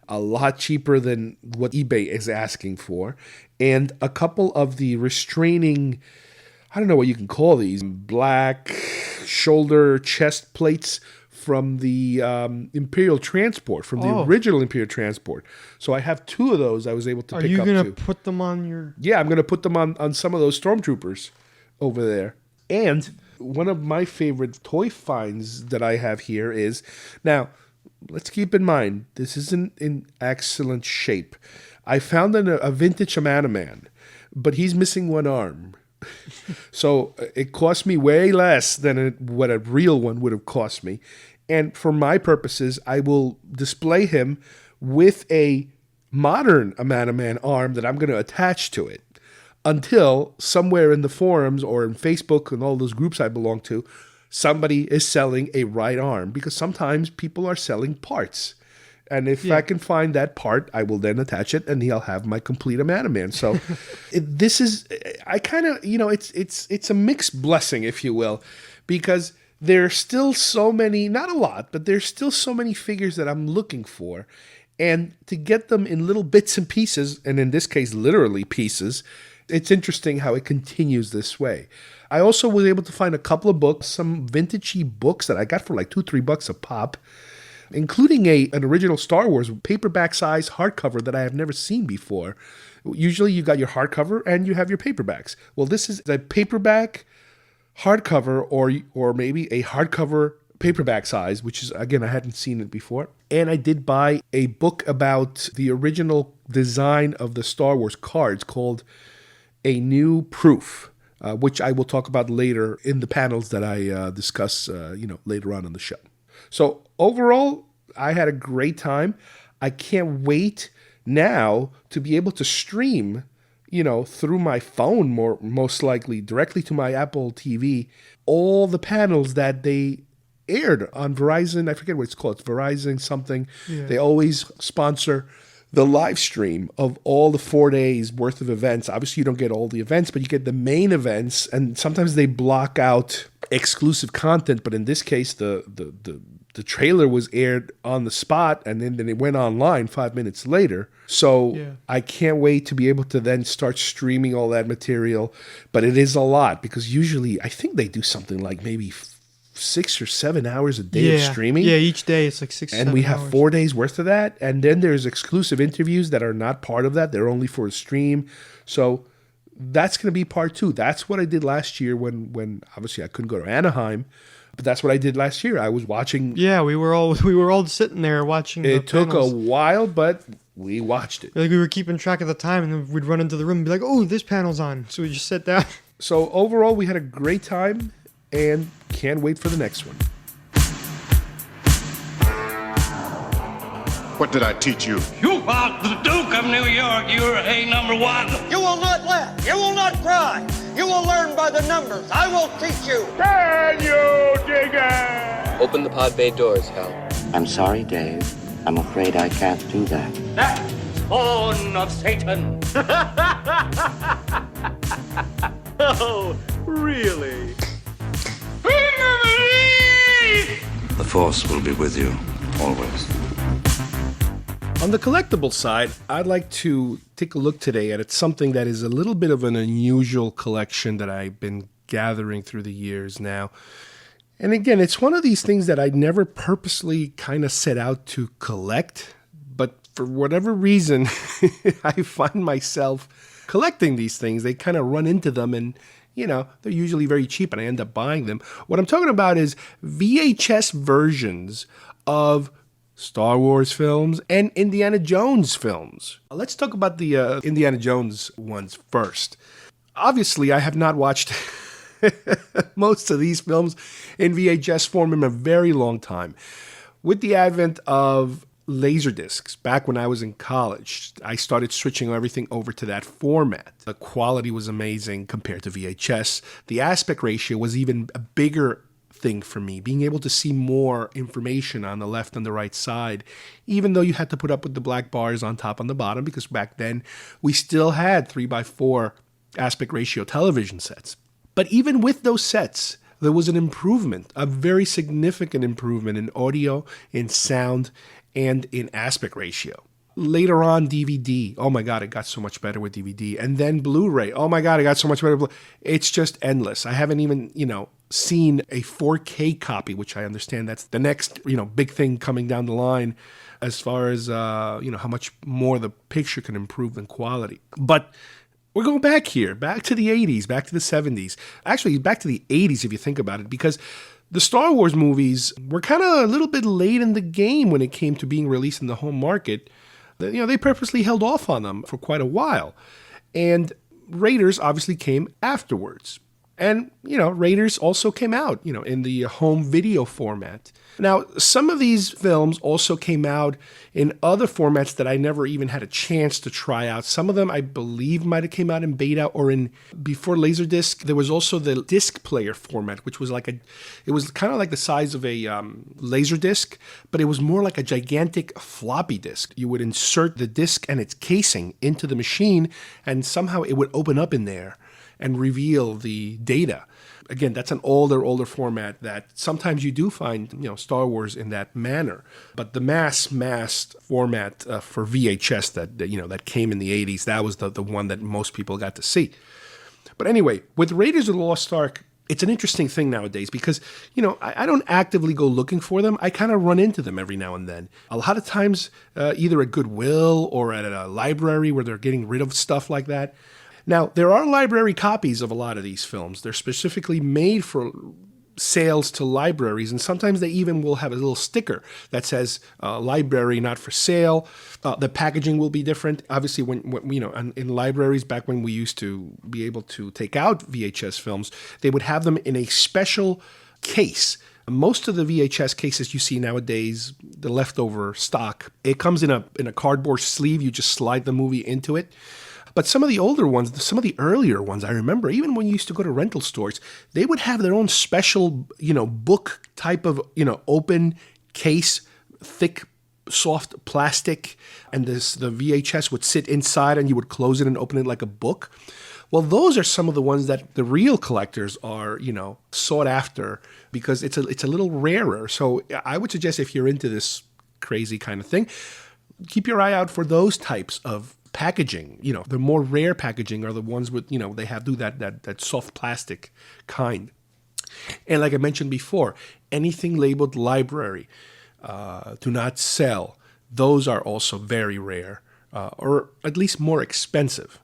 A lot cheaper than what eBay is asking for. And a couple of the restraining, I don't know what you can call these, black shoulder chest plates from the Imperial Transport, from the original Imperial Transport. So I have 2 of those I was able to pick up. Are you going to put them on your... Yeah, I'm going to put them on some of those Stormtroopers over there. And one of my favorite toy finds that I have here is... Now, let's keep in mind, this isn't in excellent shape. I found a vintage Man, but he's missing one arm. So it cost me way less than what a real one would have cost me. And for my purposes, I will display him with a modern Man arm that I'm going to attach to it until somewhere in the forums or in Facebook and all those groups I belong to, somebody is selling a right arm, because sometimes people are selling parts. And if I can find that part, I will then attach it, and he'll have my complete Man. So this is, I kind of, it's a mixed blessing, if you will, because there's still so many, not a lot, but there's still so many figures that I'm looking for. And to get them in little bits and pieces, and in this case, literally pieces, it's interesting how it continues this way. I also was able to find a couple of books, some vintagey books that I got for like $2-3 a pop, including an original Star Wars paperback size hardcover that I have never seen before. Usually you got your hardcover and you have your paperbacks. Well, this is a paperback hardcover or maybe a hardcover paperback size, which is, again, I hadn't seen it before. And I did buy a book about the original design of the Star Wars cards called A New Proof, which I will talk about later in the panels that I discuss later on in the show. So overall, I had a great time. I can't wait now to be able to stream, through my phone, most likely directly to my Apple TV, all the panels that they aired on Verizon. I forget what it's called. It's Verizon something. Yeah. They always sponsor the live stream of all the 4 days worth of events. Obviously, you don't get all the events, but you get the main events, and sometimes they block out exclusive content. But in this case, the trailer was aired on the spot, and then it went online 5 minutes later. So I can't wait to be able to then start streaming all that material. But it is a lot, because usually I think they do something like maybe 6 or 7 hours a day of streaming. Yeah, each day it's like 6 or 7 hours. And we have hours. 4 days worth of that. And then there's exclusive interviews that are not part of that. They're only for a stream. So that's going to be part 2. That's what I did last year when obviously I couldn't go to Anaheim. But that's what I did last year. I was watching. Yeah, we were all sitting there watching. It took a while, but we watched it. Like we were keeping track of the time, and then we'd run into the room and be like, "Oh, this panel's on." So we just sit down. So overall, we had a great time, and can't wait for the next one. What did I teach you? You are the Duke of New York. You're a number one. You will not laugh. You will not cry. You will learn by the numbers. I will teach you. Can you dig it? Open the pod bay doors, Hal. I'm sorry, Dave. I'm afraid I can't do that. That spawn of Satan. Oh, really? The Force will be with you, always. On the collectible side, I'd like to take a look today at something that is a little bit of an unusual collection that I've been gathering through the years now. And again, it's one of these things that I never purposely kind of set out to collect, but for whatever reason, I find myself collecting these things. They kind of run into them, and they're usually very cheap, and I end up buying them. What I'm talking about is VHS versions of Star Wars films and Indiana Jones films. Let's talk about the Indiana Jones ones first. Obviously, I have not watched most of these films in VHS form in a very long time. With the advent of Laserdiscs, back when I was in college, I started switching everything over to that format. The quality was amazing compared to VHS. The aspect ratio was even a bigger thing for me, being able to see more information on the left and the right side, even though you had to put up with the black bars on top and the bottom, because back then we still had 3x4 aspect ratio television sets. But even with those sets, there was an improvement, a very significant improvement in audio, in sound, and in aspect ratio. Later on, DVD. Oh my God, it got so much better with DVD. And then Blu-ray. Oh my God, it got so much better. It's just endless. I haven't even, seen a 4K copy, which I understand that's the next, big thing coming down the line as far as, how much more the picture can improve in quality. But we're going back here, back to the 80s, back to the 70s. Actually, back to the 80s if you think about it, because the Star Wars movies were kind of a little bit late in the game when it came to being released in the home market. They purposely held off on them for quite a while. And Raiders obviously came afterwards. And, Raiders also came out, in the home video format. Now, some of these films also came out in other formats that I never even had a chance to try out. Some of them, I believe, might have came out in beta or before Laserdisc. There was also the disc player format, which was it was kind of like the size of a Laserdisc, but it was more like a gigantic floppy disk. You would insert the disc and its casing into the machine, and somehow it would open up in there and reveal the data. Again, that's an older format that sometimes you do find, Star Wars in that manner. But the masked format for VHS that came in the 80s, that was the one that most people got to see. But anyway, with Raiders of the Lost Ark, it's an interesting thing nowadays because, I don't actively go looking for them. I kind of run into them every now and then. A lot of times, either at Goodwill or at a library where they're getting rid of stuff like that. Now, there are library copies of a lot of these films. They're specifically made for sales to libraries, and sometimes they even will have a little sticker that says library not for sale. The packaging will be different. Obviously, when in libraries back when we used to be able to take out VHS films, they would have them in a special case. Most of the VHS cases you see nowadays, the leftover stock, it comes in a cardboard sleeve. You just slide the movie into it. But some of the older ones, some of the earlier ones, I remember, even when you used to go to rental stores, they would have their own special, book type of, open case, thick, soft plastic, and the VHS would sit inside and you would close it and open it like a book. Well, those are some of the ones that the real collectors are, sought after because it's a little rarer. So I would suggest if you're into this crazy kind of thing, keep your eye out for those types of packaging. The more rare packaging are the ones with, they have that soft plastic kind. And like I mentioned before, anything labeled library, do not sell, those are also very rare, or at least more expensive.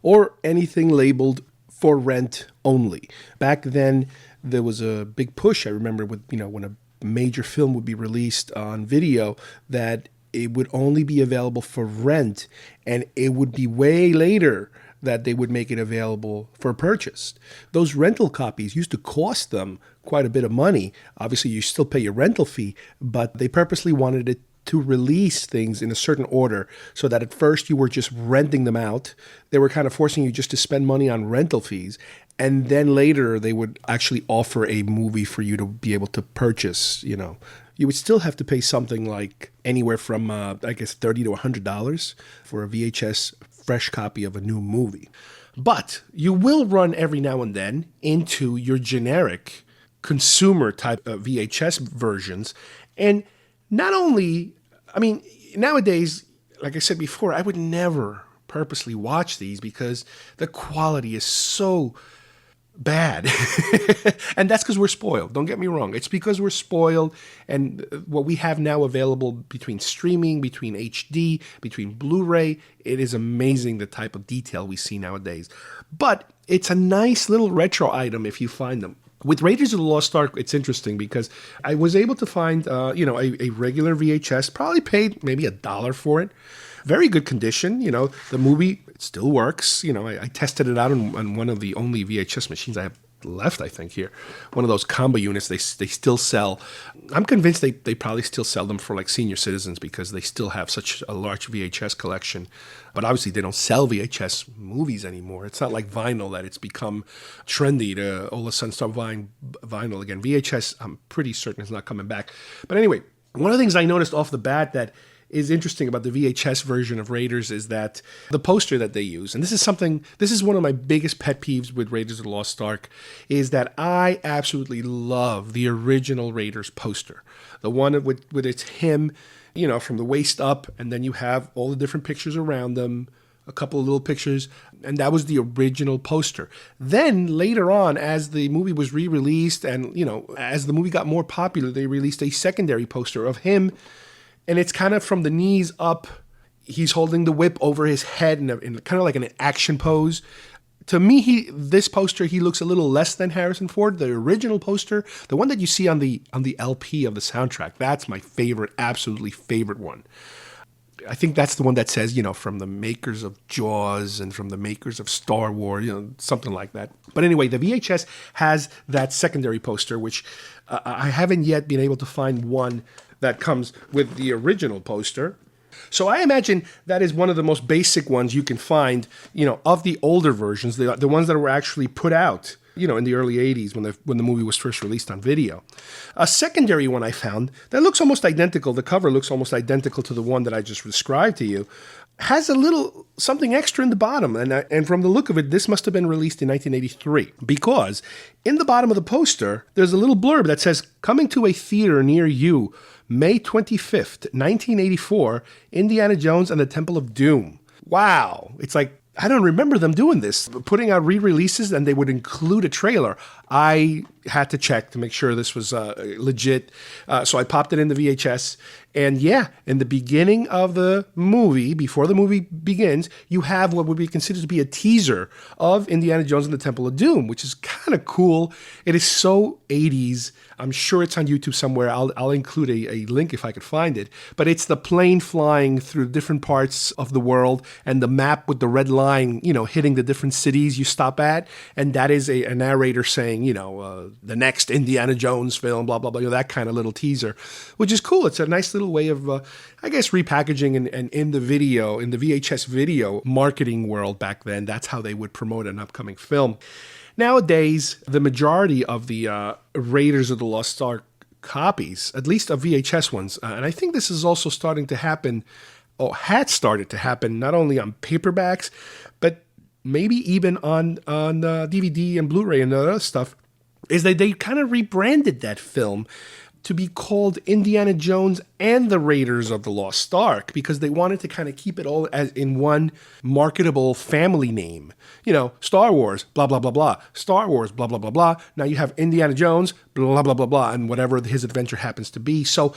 Or anything labeled for rent only. Back then, there was a big push, I remember, with, when a major film would be released on video, that it would only be available for rent, and it would be way later that they would make it available for purchase. Those rental copies used to cost them quite a bit of money. Obviously, you still pay your rental fee, but they purposely wanted it to release things in a certain order so that at first you were just renting them out. They were kind of forcing you just to spend money on rental fees. And then later they would actually offer a movie for you to be able to purchase, You would still have to pay something like anywhere from, $30 to $100 for a VHS fresh copy of a new movie. But you will run every now and then into your generic consumer type of VHS versions. And not only, nowadays, like I said before, I would never purposely watch these because the quality is so bad. And that's because we're spoiled. Don't get me wrong. It's because we're spoiled, and what we have now available between streaming, between HD, between Blu-ray, it is amazing the type of detail we see nowadays. But it's a nice little retro item if you find them. With Raiders of the Lost Ark, it's interesting because I was able to find, a regular VHS, probably paid maybe $1 for it. Very good condition. The movie, it still works. I tested it out on one of the only VHS machines I have left, I think, here. One of those combo units they still sell. I'm convinced they probably still sell them for like senior citizens because they still have such a large VHS collection. But obviously they don't sell VHS movies anymore. It's not like vinyl that it's become trendy to all of a sudden start buying vinyl again. VHS, I'm pretty certain, is not coming back. But anyway, one of the things I noticed off the bat that is interesting about the VHS version of Raiders is that the poster that they use, and this is one of my biggest pet peeves with Raiders of the Lost Ark, is that I absolutely love the original Raiders poster. The one with it's him, from the waist up, and then you have all the different pictures around them, a couple of little pictures, and that was the original poster. Then later on, as the movie was re-released and, as the movie got more popular, they released a secondary poster of him, and it's kind of from the knees up. He's holding the whip over his head in kind of like an action pose. To me, this poster, he looks a little less than Harrison Ford. The original poster, the one that you see on the LP of the soundtrack, that's my favorite, absolutely favorite one. I think that's the one that says, from the makers of Jaws and from the makers of Star Wars, something like that. But anyway, the VHS has that secondary poster, which I haven't yet been able to find one that comes with the original poster. So I imagine that is one of the most basic ones you can find, of the older versions, the ones that were actually put out, in the early 80s when the movie was first released on video. A secondary one I found that looks almost identical, the cover looks almost identical to the one that I just described to you, has a little something extra in the bottom. And from the look of it, this must have been released in 1983, because in the bottom of the poster, there's a little blurb that says, "Coming to a theater near you, May 25th, 1984, Indiana Jones and the Temple of Doom." Wow. It's like, I don't remember them doing this, putting out re-releases, and they would include a trailer. I had to check to make sure this was legit, so I popped it in the VHS. And yeah, in the beginning of the movie, before the movie begins, you have what would be considered to be a teaser of Indiana Jones and the Temple of Doom, which is kind of cool. It is so 80s. I'm sure it's on YouTube somewhere. I'll include a link if I could find it. But it's the plane flying through different parts of the world and the map with the red line, hitting the different cities you stop at. And that is a narrator saying, the next Indiana Jones film, blah, blah, blah, that kind of little teaser, which is cool. It's a nice little way of, repackaging and in the VHS video marketing world back then, that's how they would promote an upcoming film. Nowadays, the majority of the Raiders of the Lost Ark copies, at least of VHS ones, and I think this is also starting to happen, or had started to happen, not only on paperbacks, but maybe even on DVD and Blu-ray and other stuff, is that they kind of rebranded that film to be called Indiana Jones and the Raiders of the Lost Ark, because they wanted to kind of keep it all as in one marketable family name. Star Wars, blah, blah, blah, blah. Star Wars, blah, blah, blah, blah. Now you have Indiana Jones, blah, blah, blah, blah, and whatever his adventure happens to be. So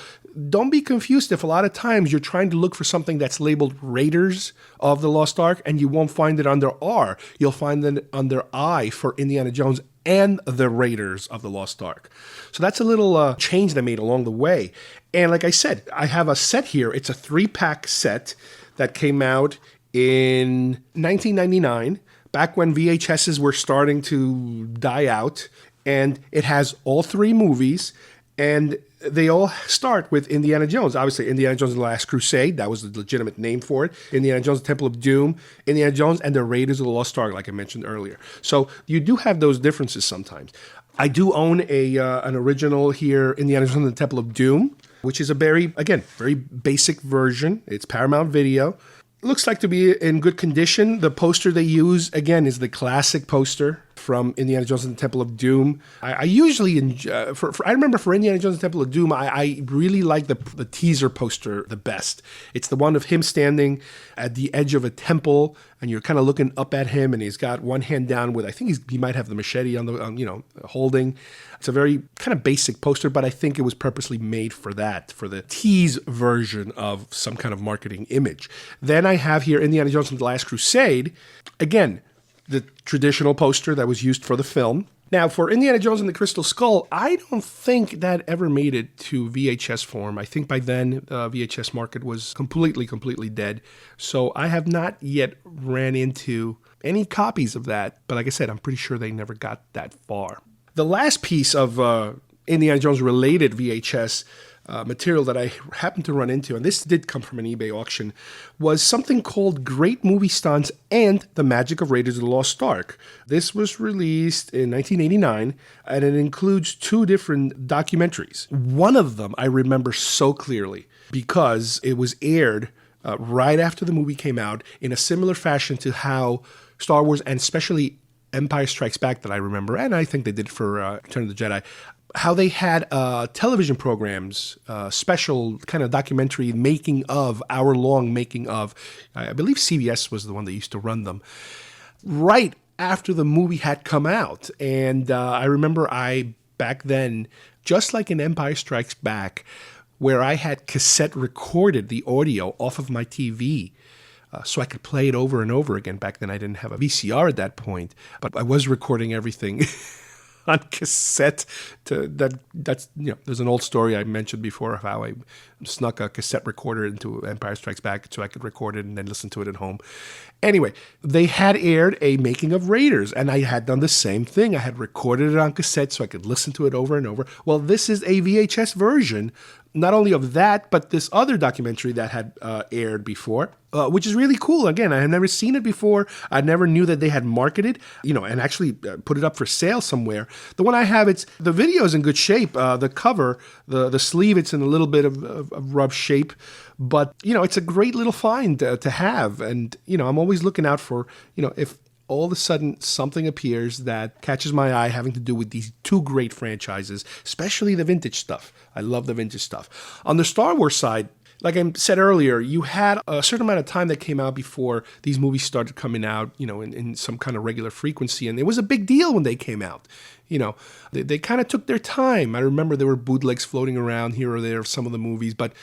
don't be confused if a lot of times you're trying to look for something that's labeled Raiders of the Lost Ark and you won't find it under R. You'll find it under I for Indiana Jones and the Raiders of the Lost Ark. So that's a little change they made along the way. And like I said, I have a set here. It's a 3-pack set that came out in 1999, back when VHSs were starting to die out. And it has all 3 movies, and they all start with Indiana Jones. Obviously, Indiana Jones and the Last Crusade. That was the legitimate name for it. Indiana Jones, the Temple of Doom. Indiana Jones and the Raiders of the Lost Ark, like I mentioned earlier. So you do have those differences sometimes. I do own an original here, Indiana Jones and the Temple of Doom, which is a very basic version. It's Paramount Video. Looks like to be in good condition. The poster they use, again, is the classic poster from Indiana Jones and the Temple of Doom. I usually, I remember for Indiana Jones and the Temple of Doom, I really like the teaser poster the best. It's the one of him standing at the edge of a temple, and you're kind of looking up at him, and he's got one hand down with, I think he might have the machete holding. It's a very kind of basic poster, but I think it was purposely made for that, for the tease version of some kind of marketing image. Then I have here Indiana Jones and the Last Crusade. Again, the traditional poster that was used for the film. Now, for Indiana Jones and the Crystal Skull, I don't think that ever made it to VHS form. I think by then, VHS market was completely dead. So I have not yet ran into any copies of that. But like I said, I'm pretty sure they never got that far. The last piece of Indiana Jones related VHS material that I happened to run into, and this did come from an eBay auction, was something called Great Movie Stunts and the Magic of Raiders of the Lost Ark. This was released in 1989, and it includes 2 different documentaries. One of them I remember so clearly because it was aired right after the movie came out in a similar fashion to how Star Wars, and especially Empire Strikes Back that I remember, and I think they did for Return of the Jedi, how they had television programs, special kind of documentary making of, hour-long making of. I believe CBS was the one that used to run them. Right after the movie had come out. And I remember back then, just like in Empire Strikes Back, where I had cassette recorded the audio off of my TV, so I could play it over and over again. Back then I didn't have a VCR at that point, but I was recording everything on cassette. That's there's an old story I mentioned before of how I snuck a cassette recorder into Empire Strikes Back so I could record it and then listen to it at home. Anyway, they had aired a making of Raiders, and I had done the same thing. I had recorded it on cassette so I could listen to it over and over. Well, this is a VHS version, not only of that, but this other documentary that had aired before, which is really cool. Again, I had never seen it before. I never knew that they had marketed, and actually put it up for sale somewhere. The one I have, the video is in good shape. The cover, the sleeve, it's in a little bit of rough shape. But, it's a great little find to have. And, I'm always looking out for, if all of a sudden something appears that catches my eye having to do with these 2 great franchises, especially the vintage stuff. I love the vintage stuff. On the Star Wars side, like I said earlier, you had a certain amount of time that came out before these movies started coming out, in some kind of regular frequency. And it was a big deal when they came out. They kind of took their time. I remember there were bootlegs floating around here or there of some of the movies, but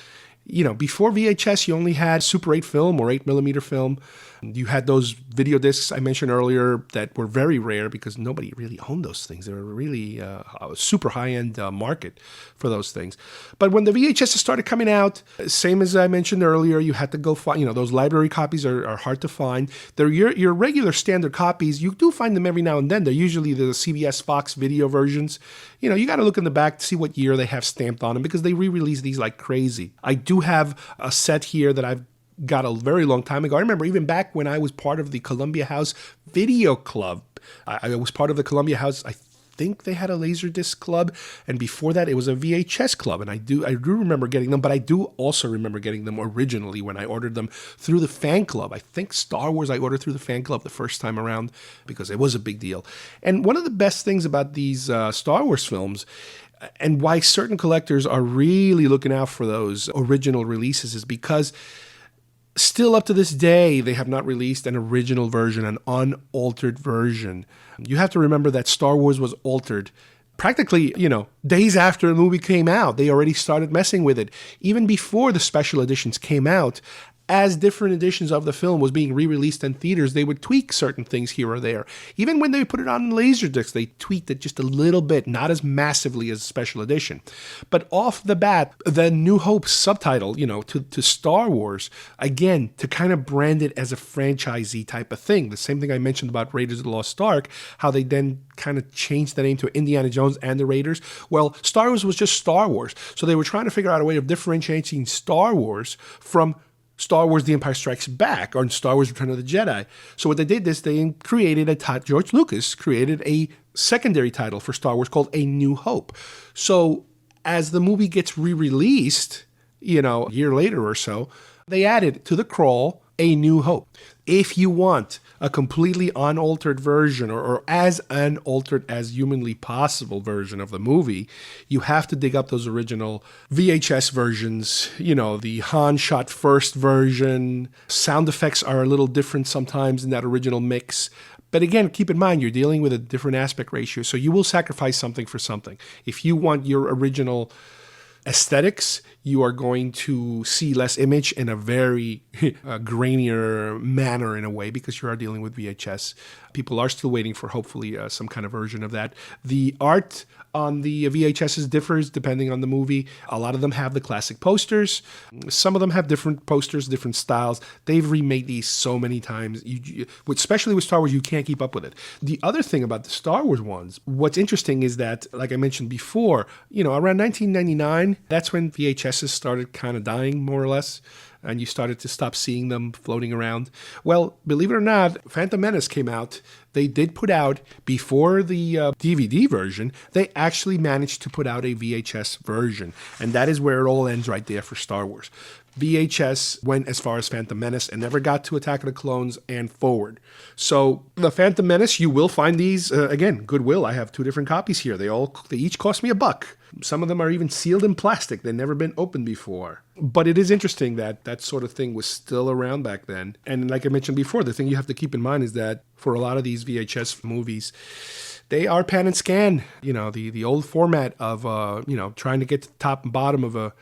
before VHS, you only had Super 8 film or 8mm film. You had those video discs I mentioned earlier that were very rare because nobody really owned those things. They were really a super high-end market for those things. But when the VHS started coming out, same as I mentioned earlier, you had to go find, those library copies are hard to find. They're your regular standard copies. You do find them every now and then. They're usually the CBS Fox video versions. You got to look in the back to see what year they have stamped on them because they re-release these like crazy. I do have a set here that I've got a very long time ago. I remember even back when I was part of the Columbia House Video Club. I was part of the Columbia House, I think they had a Laserdisc club, and before that it was a VHS club, and I do remember getting them, but I do also remember getting them originally when I ordered them through the fan club. I think Star Wars I ordered through the fan club the first time around because it was a big deal. And one of the best things about these Star Wars films, and why certain collectors are really looking out for those original releases, is because still up to this day, they have not released an original version, an unaltered version. You have to remember that Star Wars was altered practically, days after the movie came out. They already started messing with it. Even before the special editions came out, as different editions of the film was being re-released in theaters, they would tweak certain things here or there. Even when they put it on Laserdisc, they tweaked it just a little bit, not as massively as a special edition. But off the bat, the New Hope subtitle, to Star Wars, again, to kind of brand it as a franchisee type of thing. The same thing I mentioned about Raiders of the Lost Ark, how they then kind of changed the name to Indiana Jones and the Raiders. Well, Star Wars was just Star Wars. So they were trying to figure out a way of differentiating Star Wars from Star Wars The Empire Strikes Back or Star Wars Return of the Jedi. So what they did is they created George Lucas created a secondary title for Star Wars called A New Hope. So as the movie gets re-released, a year later or so, they added to the crawl A New Hope. If you want a completely unaltered version or as unaltered as humanly possible version of the movie, you have to dig up those original VHS versions. The Han shot first version. Sound effects are a little different sometimes in that original mix. But again, keep in mind, you're dealing with a different aspect ratio, so you will sacrifice something for something. If you want your original aesthetics, you are going to see less image in a very grainier manner in a way because you are dealing with VHS. People are still waiting for hopefully some kind of version of that. The art on the VHSs differs depending on the movie. A lot of them have the classic posters. Some of them have different posters, different styles. They've remade these so many times. Especially with Star Wars, you can't keep up with it. The other thing about the Star Wars ones, what's interesting is that, like I mentioned before, around 1999, 10, that's when VHSs started kind of dying, more or less, and you started to stop seeing them floating around. Well, believe it or not, Phantom Menace came out. They did put out, before the DVD version, they actually managed to put out a VHS version. And that is where it all ends right there for Star Wars. VHS went as far as Phantom Menace and never got to Attack of the Clones and forward. So the Phantom Menace, you will find these, again, Goodwill. I have 2 different copies here. They each cost me $1. Some of them are even sealed in plastic. They've never been opened before. But it is interesting that that sort of thing was still around back then. And like I mentioned before, the thing you have to keep in mind is that for a lot of these VHS movies, they are pan and scan. The old format of, trying to get to the top and bottom of a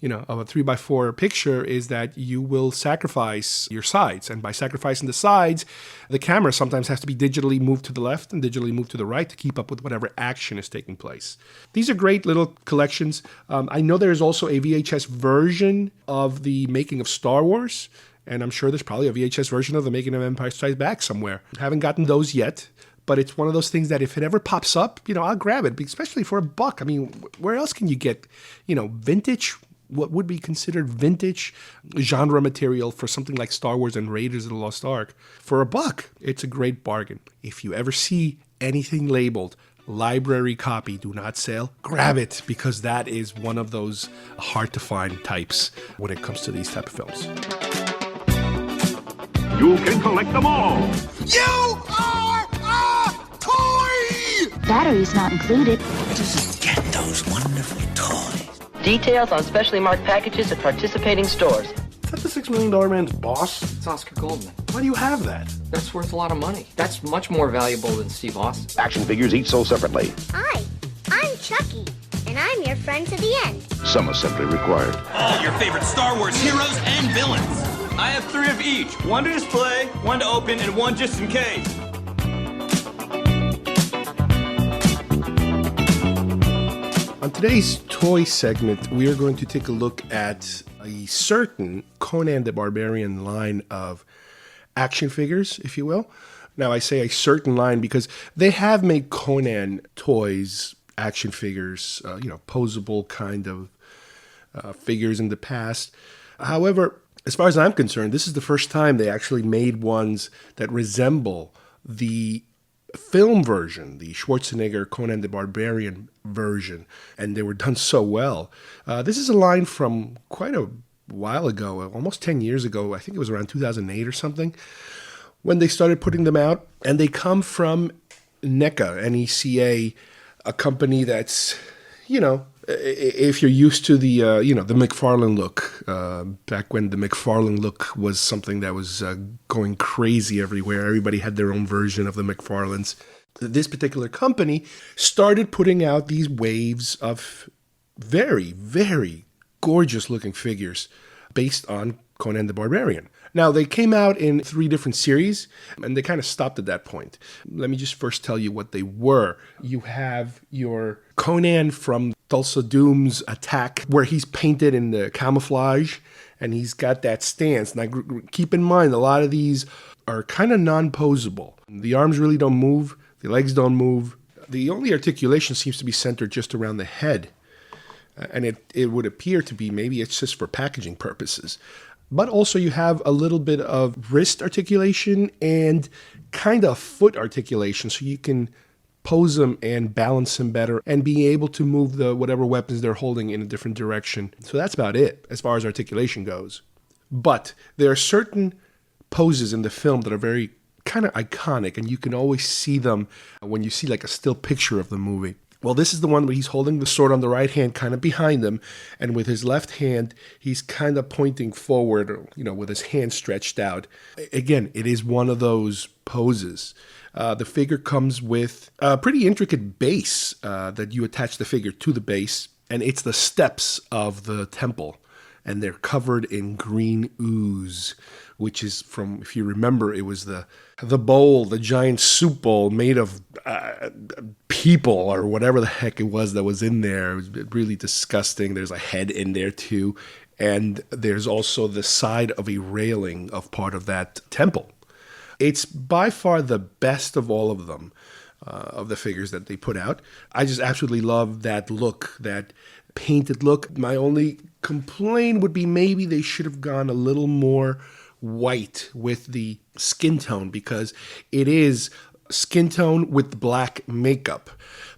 3x4 picture is that you will sacrifice your sides. And by sacrificing the sides, the camera sometimes has to be digitally moved to the left and digitally moved to the right to keep up with whatever action is taking place. These are great little collections. I know there's also a VHS version of the making of Star Wars, and I'm sure there's probably a VHS version of the making of Empire Strikes Back somewhere. Haven't gotten those yet. But it's one of those things that if it ever pops up, I'll grab it, especially for $1. I mean, where else can you get, vintage, what would be considered vintage genre material for something like Star Wars and Raiders of the Lost Ark? For $1, it's a great bargain. If you ever see anything labeled library copy, do not sell, grab it, because that is one of those hard to find types when it comes to these type of films. You can collect them all. You are a toy! Batteries not included. Get those wonderful toys. Details on specially marked packages at participating stores. Is that the $6 Million Man's boss? It's Oscar Goldman. Why do you have that? That's worth a lot of money. That's much more valuable than Steve Austin. Action figures each sold separately. Hi, I'm Chucky, and I'm your friend to the end. Some assembly required. All your favorite Star Wars heroes and villains. I have 3 of each. 1 to display, 1 to open, and 1 just in case. On today's toy segment, we are going to take a look at a certain Conan the Barbarian line of action figures, if you will. Now, I say a certain line because they have made Conan toys, action figures, posable kind of figures in the past. However, as far as I'm concerned, this is the first time they actually made ones that resemble the film version, the Schwarzenegger Conan the Barbarian version, and they were done so well. This is a line from quite a while ago, almost 10 years ago. I think it was around 2008 or something, when they started putting them out, and they come from NECA, N-E-C-A, a company that's, if you're used to the McFarlane look, back when the McFarlane look was something that was going crazy everywhere. Everybody had their own version of the McFarlanes. This particular company started putting out these waves of very, very gorgeous looking figures based on Conan the Barbarian. Now, they came out in 3 different series, and they kind of stopped at that point. Let me just first tell you what they were. You have your Conan from Thulsa Doom's Attack, where he's painted in the camouflage, and he's got that stance. Now, keep in mind, a lot of these are kind of non-posable. The arms really don't move. The legs don't move. The only articulation seems to be centered just around the head. And it would appear to be maybe it's just for packaging purposes. But also you have a little bit of wrist articulation and kind of foot articulation, so you can pose them and balance them better and be able to move the whatever weapons they're holding in a different direction. So that's about it as far as articulation goes. But there are certain poses in the film that are very kind of iconic, and you can always see them when you see like a still picture of the movie. Well, this is the one where he's holding the sword on the right hand kind of behind him, and with his left hand, he's kind of pointing forward, with his hand stretched out. Again, it is one of those poses. The figure comes with a pretty intricate base that you attach the figure to the base, and it's the steps of the temple, and they're covered in green ooze, which is from, if you remember, it was the bowl, the giant soup bowl made of people or whatever the heck it was that was in there. It was really disgusting. There's a head in there too. And there's also the side of a railing of part of that temple. It's by far the best of all of them, of the figures that they put out. I just absolutely love that look, that painted look. My only complaint would be maybe they should have gone a little more white with the skin tone, because it is skin tone with black makeup.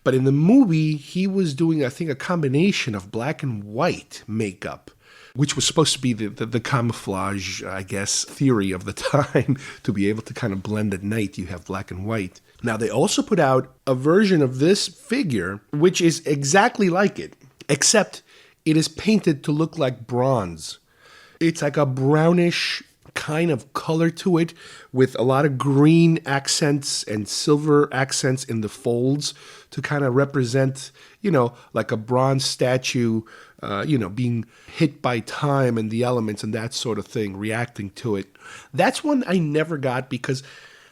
But in the movie, he was doing, I think, a combination of black and white makeup, which was supposed to be the camouflage, I guess, theory of the time, to be able to kind of blend at night. You have black and white. Now, they also put out a version of this figure, which is exactly like it, except it is painted to look like bronze. It's like a brownish kind of color to it, with a lot of green accents and silver accents in the folds to kind of represent, like a bronze statue, being hit by time and the elements and that sort of thing, reacting to it. That's one I never got, because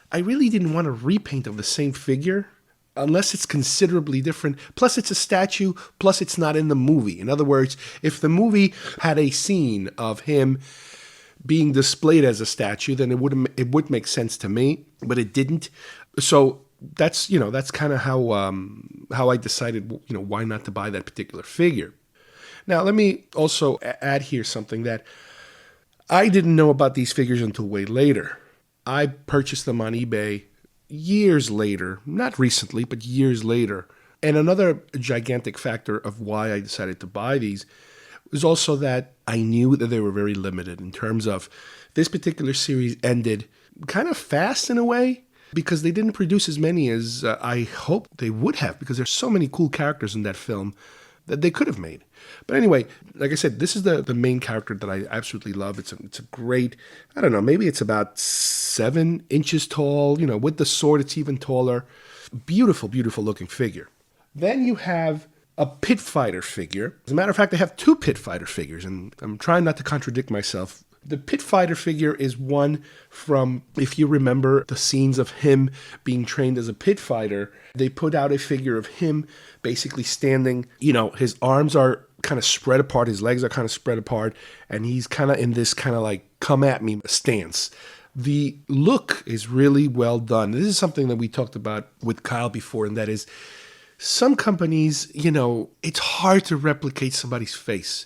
I really didn't want a repaint of the same figure unless it's considerably different. Plus, it's a statue, plus it's not in the movie. In other words, if the movie had a scene of him being displayed as a statue, then it would make sense to me, but it didn't. So that's kind of how I decided, why not to buy that particular figure. Now, let me also add here something that I didn't know about these figures until way later. I purchased them on eBay years later, not recently, but years later. And another gigantic factor of why I decided to buy these was also that I knew that they were very limited in terms of this particular series ended kind of fast in a way, because they didn't produce as many as I hoped they would have, because there's so many cool characters in that film that they could have made. But anyway, like I said, this is the main character that I absolutely love. It's a great, I don't know, maybe it's about 7 inches tall. With the sword, it's even taller. Beautiful, beautiful looking figure. Then you have a pit fighter figure. As a matter of fact, I have 2 pit fighter figures, and I'm trying not to contradict myself. The pit fighter figure is one from, if you remember the scenes of him being trained as a pit fighter, they put out a figure of him basically standing, his arms are kind of spread apart, his legs are kind of spread apart, and he's kind of in this kind of like come at me stance. The look is really well done. This is something that we talked about with Kyle before, and that is, some companies, it's hard to replicate somebody's face.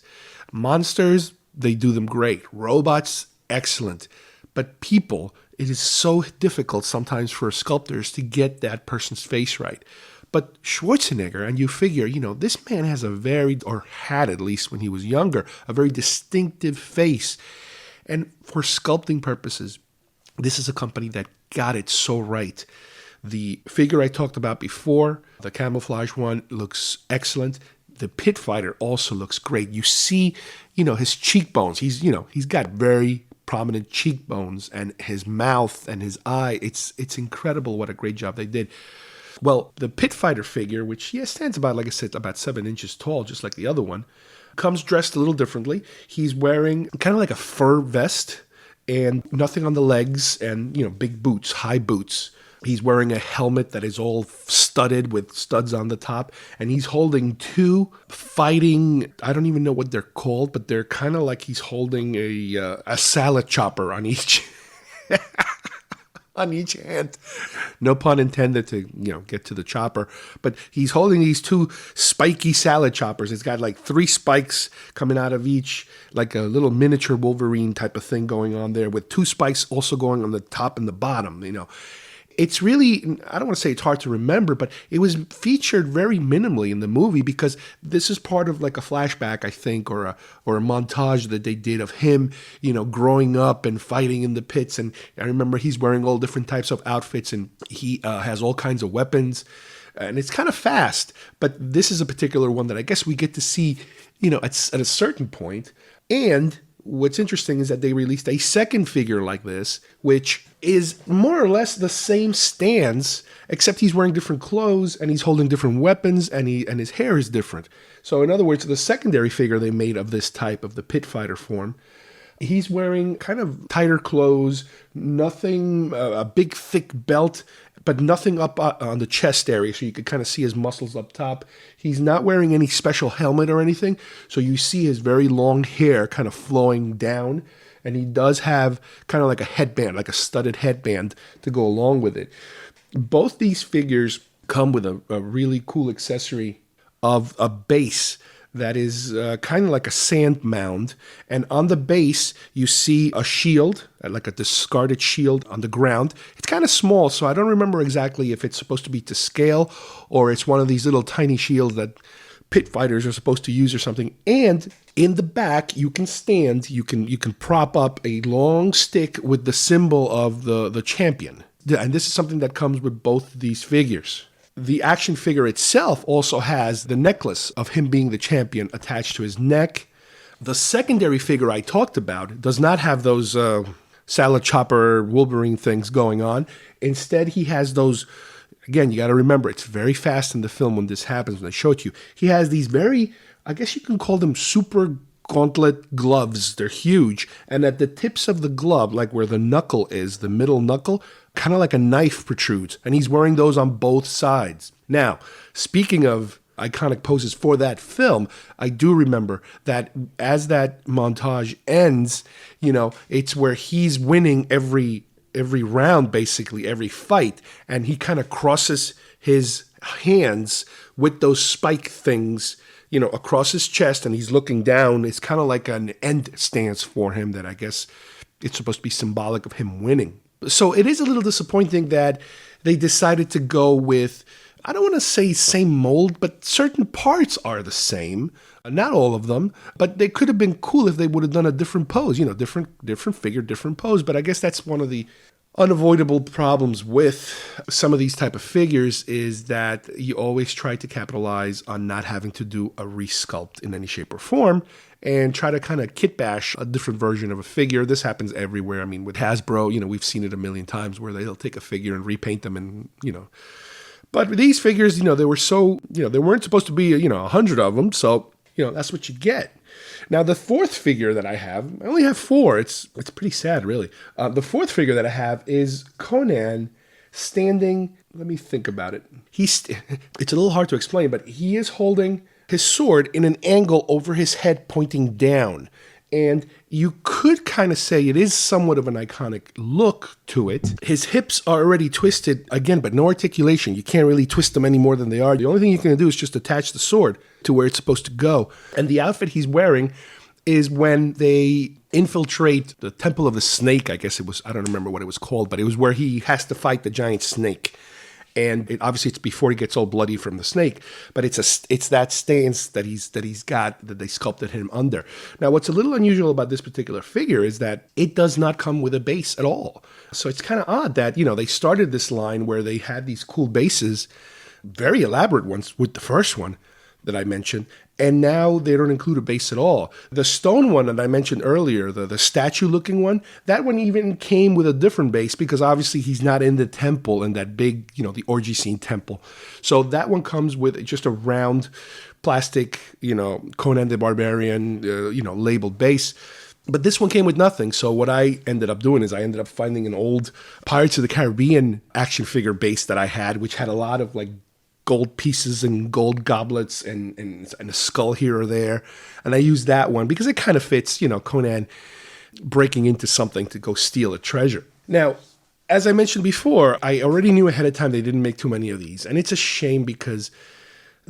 Monsters, they do them great. Robots, excellent. But people, it is so difficult sometimes for sculptors to get that person's face right. But Schwarzenegger, and you figure, this man has or had at least when he was younger, a very distinctive face. And for sculpting purposes, this is a company that got it so right. The figure I talked about before, the camouflage one, looks excellent. The pit fighter also looks great. You see, his cheekbones. He's got very prominent cheekbones, and his mouth and his eye. It's incredible what a great job they did. Well, the pit fighter figure, which stands about, like I said, about 7 inches tall, just like the other one, comes dressed a little differently. He's wearing kind of like a fur vest and nothing on the legs, and big boots, high boots. He's wearing a helmet that is all studded with studs on the top, and he's holding 2 fighting, I don't even know what they're called, but they're kind of like he's holding a salad chopper on each on each hand. No pun intended to, get to the chopper, but he's holding these 2 spiky salad choppers. It's got like 3 spikes coming out of each, like a little miniature Wolverine type of thing going on there, with 2 spikes also going on the top and the bottom, It's really, I don't want to say it's hard to remember, but it was featured very minimally in the movie, because this is part of like a flashback, I think, or a montage that they did of him, growing up and fighting in the pits. And I remember he's wearing all different types of outfits, and he has all kinds of weapons. And it's kind of fast, but this is a particular one that I guess we get to see, at a certain point. And what's interesting is that they released a second figure like this, which is more or less the same stance, except he's wearing different clothes and he's holding different weapons, and his hair is different. So in other words, the secondary figure they made of this type, of the pit fighter form, he's wearing kind of tighter clothes, nothing, a big thick belt, but nothing up on the chest area, so you could kind of see his muscles up top. He's not wearing any special helmet or anything, so you see his very long hair kind of flowing down, and he does have kind of like a headband, like a studded headband to go along with it. Both these figures come with a really cool accessory of a base that is kind of like a sand mound. And on the base, you see a shield, like a discarded shield on the ground. It's kind of small, so I don't remember exactly if it's supposed to be to scale or it's one of these little tiny shields that pit fighters are supposed to use or something. And in the back, you can prop up a long stick with the symbol of the champion. And this is something that comes with both these figures. The action figure itself also has the necklace of him being the champion attached to his neck. The secondary figure I talked about does not have those salad chopper Wolverine things going on. Instead, he has those. Again, you got to remember, it's very fast in the film when this happens, when they show it to you. He has these very, I guess you can call them super gauntlet gloves. They're huge. And at the tips of the glove, like where the knuckle is, the middle knuckle, kind of like a knife protrudes. And he's wearing those on both sides. Now, speaking of iconic poses for that film, I do remember that as that montage ends, it's where he's winning every round, basically, every fight. And he kind of crosses his hands with those spike things, across his chest, and he's looking down. It's kind of like an end stance for him that I guess it's supposed to be symbolic of him winning. So it is a little disappointing that they decided to go with, I don't want to say same mold, but certain parts are the same. Not all of them, but they could have been cool if they would have done a different pose, different figure, different pose. But I guess that's one of the unavoidable problems with some of these type of figures is that you always try to capitalize on not having to do a resculpt in any shape or form and try to kind of kit bash a different version of a figure. This happens everywhere. I mean, with Hasbro, we've seen it a million times where they'll take a figure and repaint them and, But these figures, they were so, there weren't supposed to be, 100 of them. So, that's what you get. Now, the fourth figure that I have, I only have 4. It's pretty sad, really. The fourth figure that I have is Conan standing, let me think about it. It's a little hard to explain, but he is holding his sword in an angle over his head pointing down. And you could kind of say it is somewhat of an iconic look to it. His hips are already twisted, again, but no articulation. You can't really twist them any more than they are. The only thing you can do is just attach the sword to where it's supposed to go. And the outfit he's wearing is when they infiltrate the Temple of the Snake, I guess it was. I don't remember what it was called, but it was where he has to fight the giant snake. And obviously it's before he gets all bloody from the snake, but it's that stance that he's got that they sculpted him under. Now, what's a little unusual about this particular figure is that it does not come with a base at all. So it's kind of odd that, they started this line where they had these cool bases, very elaborate ones with the first one that I mentioned, and now they don't include a base at all. The stone one that I mentioned earlier, the statue-looking one, that one even came with a different base because obviously he's not in the temple, in that big, the orgy scene temple. So that one comes with just a round plastic, Conan the Barbarian, labeled base. But this one came with nothing. So what I ended up doing is I ended up finding an old Pirates of the Caribbean action figure base that I had, which had a lot of gold pieces and gold goblets and a skull here or there. And I used that one because it kind of fits, Conan breaking into something to go steal a treasure. Now, as I mentioned before, I already knew ahead of time they didn't make too many of these. And it's a shame because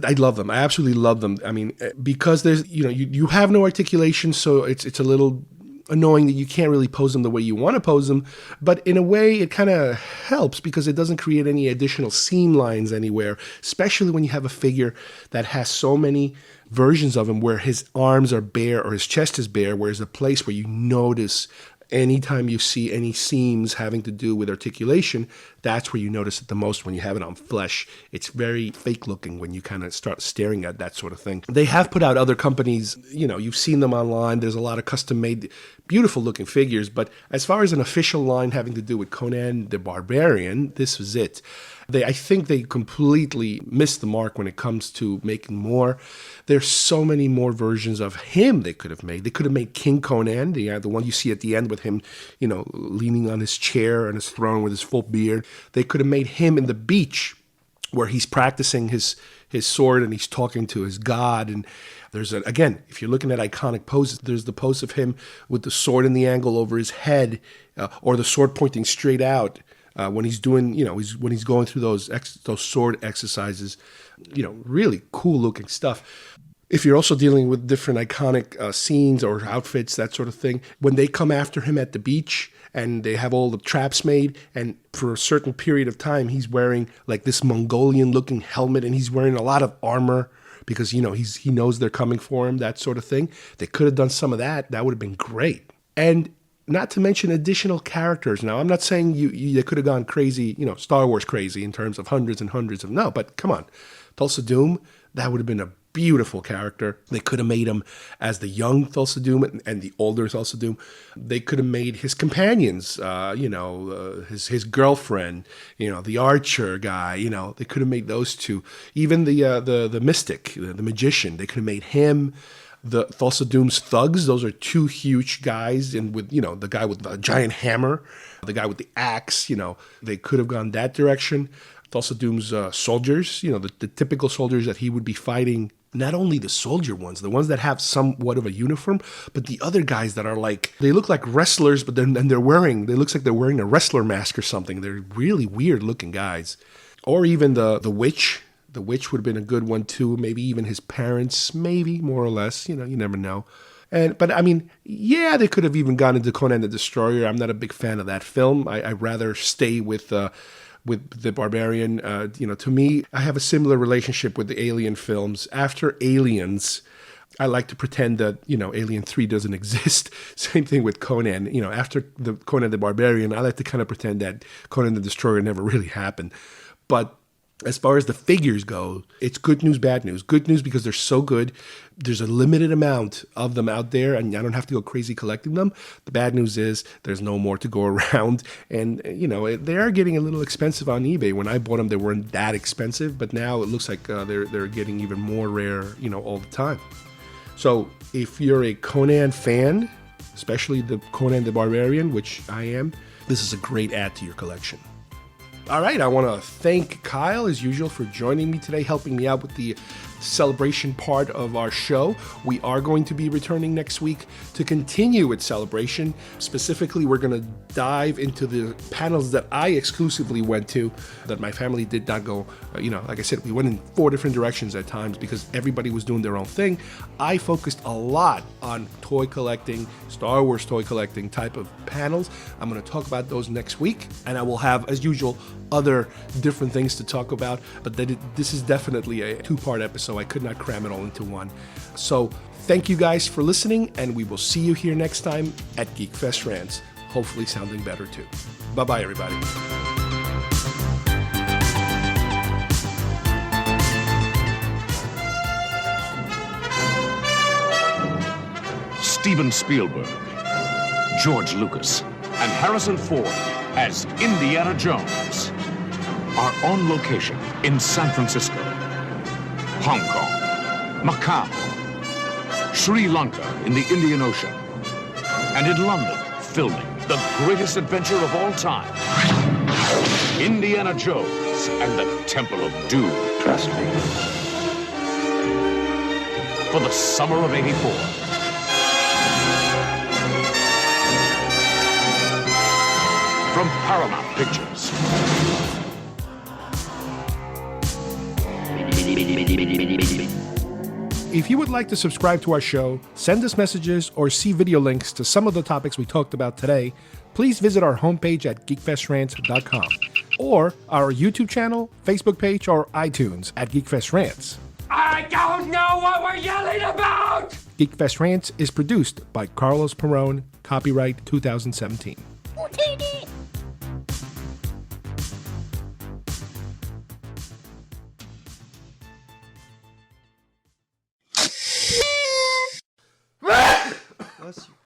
I love them. I absolutely love them. I mean, because there's, you have no articulation, so it's a little annoying that you can't really pose them the way you want to pose them, but in a way it kind of helps because it doesn't create any additional seam lines anywhere, especially when you have a figure that has so many versions of him where his arms are bare or his chest is bare, whereas a place where you notice anytime you see any seams having to do with articulation, that's where you notice it the most when you have it on flesh. It's very fake looking when you kind of start staring at that sort of thing. They have put out other companies, you've seen them online. There's a lot of custom made, beautiful looking figures. But as far as an official line having to do with Conan the Barbarian, this was it. I think they completely missed the mark when it comes to making more. There's so many more versions of him they could have made. They could have made King Conan, the one you see at the end with him, leaning on his chair on his throne with his full beard. They could have made him in the beach where he's practicing his sword and he's talking to his god. And there's again, if you're looking at iconic poses, there's the pose of him with the sword in the angle over his head, or the sword pointing straight out. When he's doing, when he's going through those sword exercises, really cool looking stuff. if you're also dealing with different iconic scenes or outfits, that sort of thing, when they come after him at the beach and they have all the traps made, and for a certain period of time, he's wearing like this Mongolian-looking helmet, and he's wearing a lot of armor because, you know, he knows they're coming for him, that sort of thing. They could have done some of that. That would have been great. And not to mention additional characters. Now, I'm not saying they could have gone crazy, you know, Star Wars crazy in terms of hundreds and hundreds of, no, but come on. Thulsa Doom, that would have been a beautiful character. They could have made him as the young Thulsa Doom and the older Thulsa Doom. They could have made his companions, his girlfriend, you know, the archer guy, you know, they could have made those two. Even the mystic, the magician, they could have made him. The Thulsa Doom's thugs, those are two huge guys, and with, you know, the guy with the giant hammer, the guy with the axe, you know, they could have gone that direction. Thulsa Doom's soldiers, you know, the typical soldiers that he would be fighting, not only the soldier ones, the ones that have somewhat of a uniform, but the other guys that are like, they look like wrestlers, but then they looks like they're wearing a wrestler mask or something. They're really weird looking guys. Or even the witch. The witch would have been a good one too. Maybe even his parents, maybe, more or less. You know, you never know. But I mean, yeah, they could have even gone into Conan the Destroyer. I'm not a big fan of that film. I'd rather stay with the Barbarian. To me, I have a similar relationship with the Alien films. After Aliens, I like to pretend that, you know, Alien 3 doesn't exist. Same thing with Conan. You know, after the Conan the Barbarian, I like to kind of pretend that Conan the Destroyer never really happened. But as far as the figures go, it's good news, bad news. Good news because they're so good. There's a limited amount of them out there, and I don't have to go crazy collecting them. The bad news is there's no more to go around. And, you know, they are getting a little expensive on eBay. When I bought them, they weren't that expensive, but now it looks like they're getting even more rare, you know, all the time. So if you're a Conan fan, especially the Conan the Barbarian, which I am, this is a great add to your collection. All right, I want to thank Kyle, as usual, for joining me today, helping me out with the celebration part of our show. We are going to be returning next week to continue with Celebration. Specifically, we're going to dive into the panels that I exclusively went to, that my family did not go. Like I said, we went in 4 different directions at times because everybody was doing their own thing. I focused a lot on toy collecting, Star Wars toy collecting type of panels. I'm going to talk about those next week, and I will have, as usual, other different things to talk about, but this is definitely a 2-part episode. I could not cram it all into one. So thank you guys for listening, and we will see you here next time at GeekFest Rants, hopefully sounding better too. Bye-bye, everybody. Steven Spielberg, George Lucas, and Harrison Ford as Indiana Jones are on location in San Francisco, Hong Kong, Macau, Sri Lanka in the Indian Ocean, and in London, filming the greatest adventure of all time, Indiana Jones and the Temple of Doom. Trust me. For the summer of '84. From Paramount Pictures. If you would like to subscribe to our show, send us messages, or see video links to some of the topics we talked about today, please visit our homepage at geekfestrants.com or our YouTube channel, Facebook page, or iTunes at GeekFest Rants. I don't know what we're yelling about! GeekFest Rants is produced by Carlos Perrone, copyright 2017. Bless you.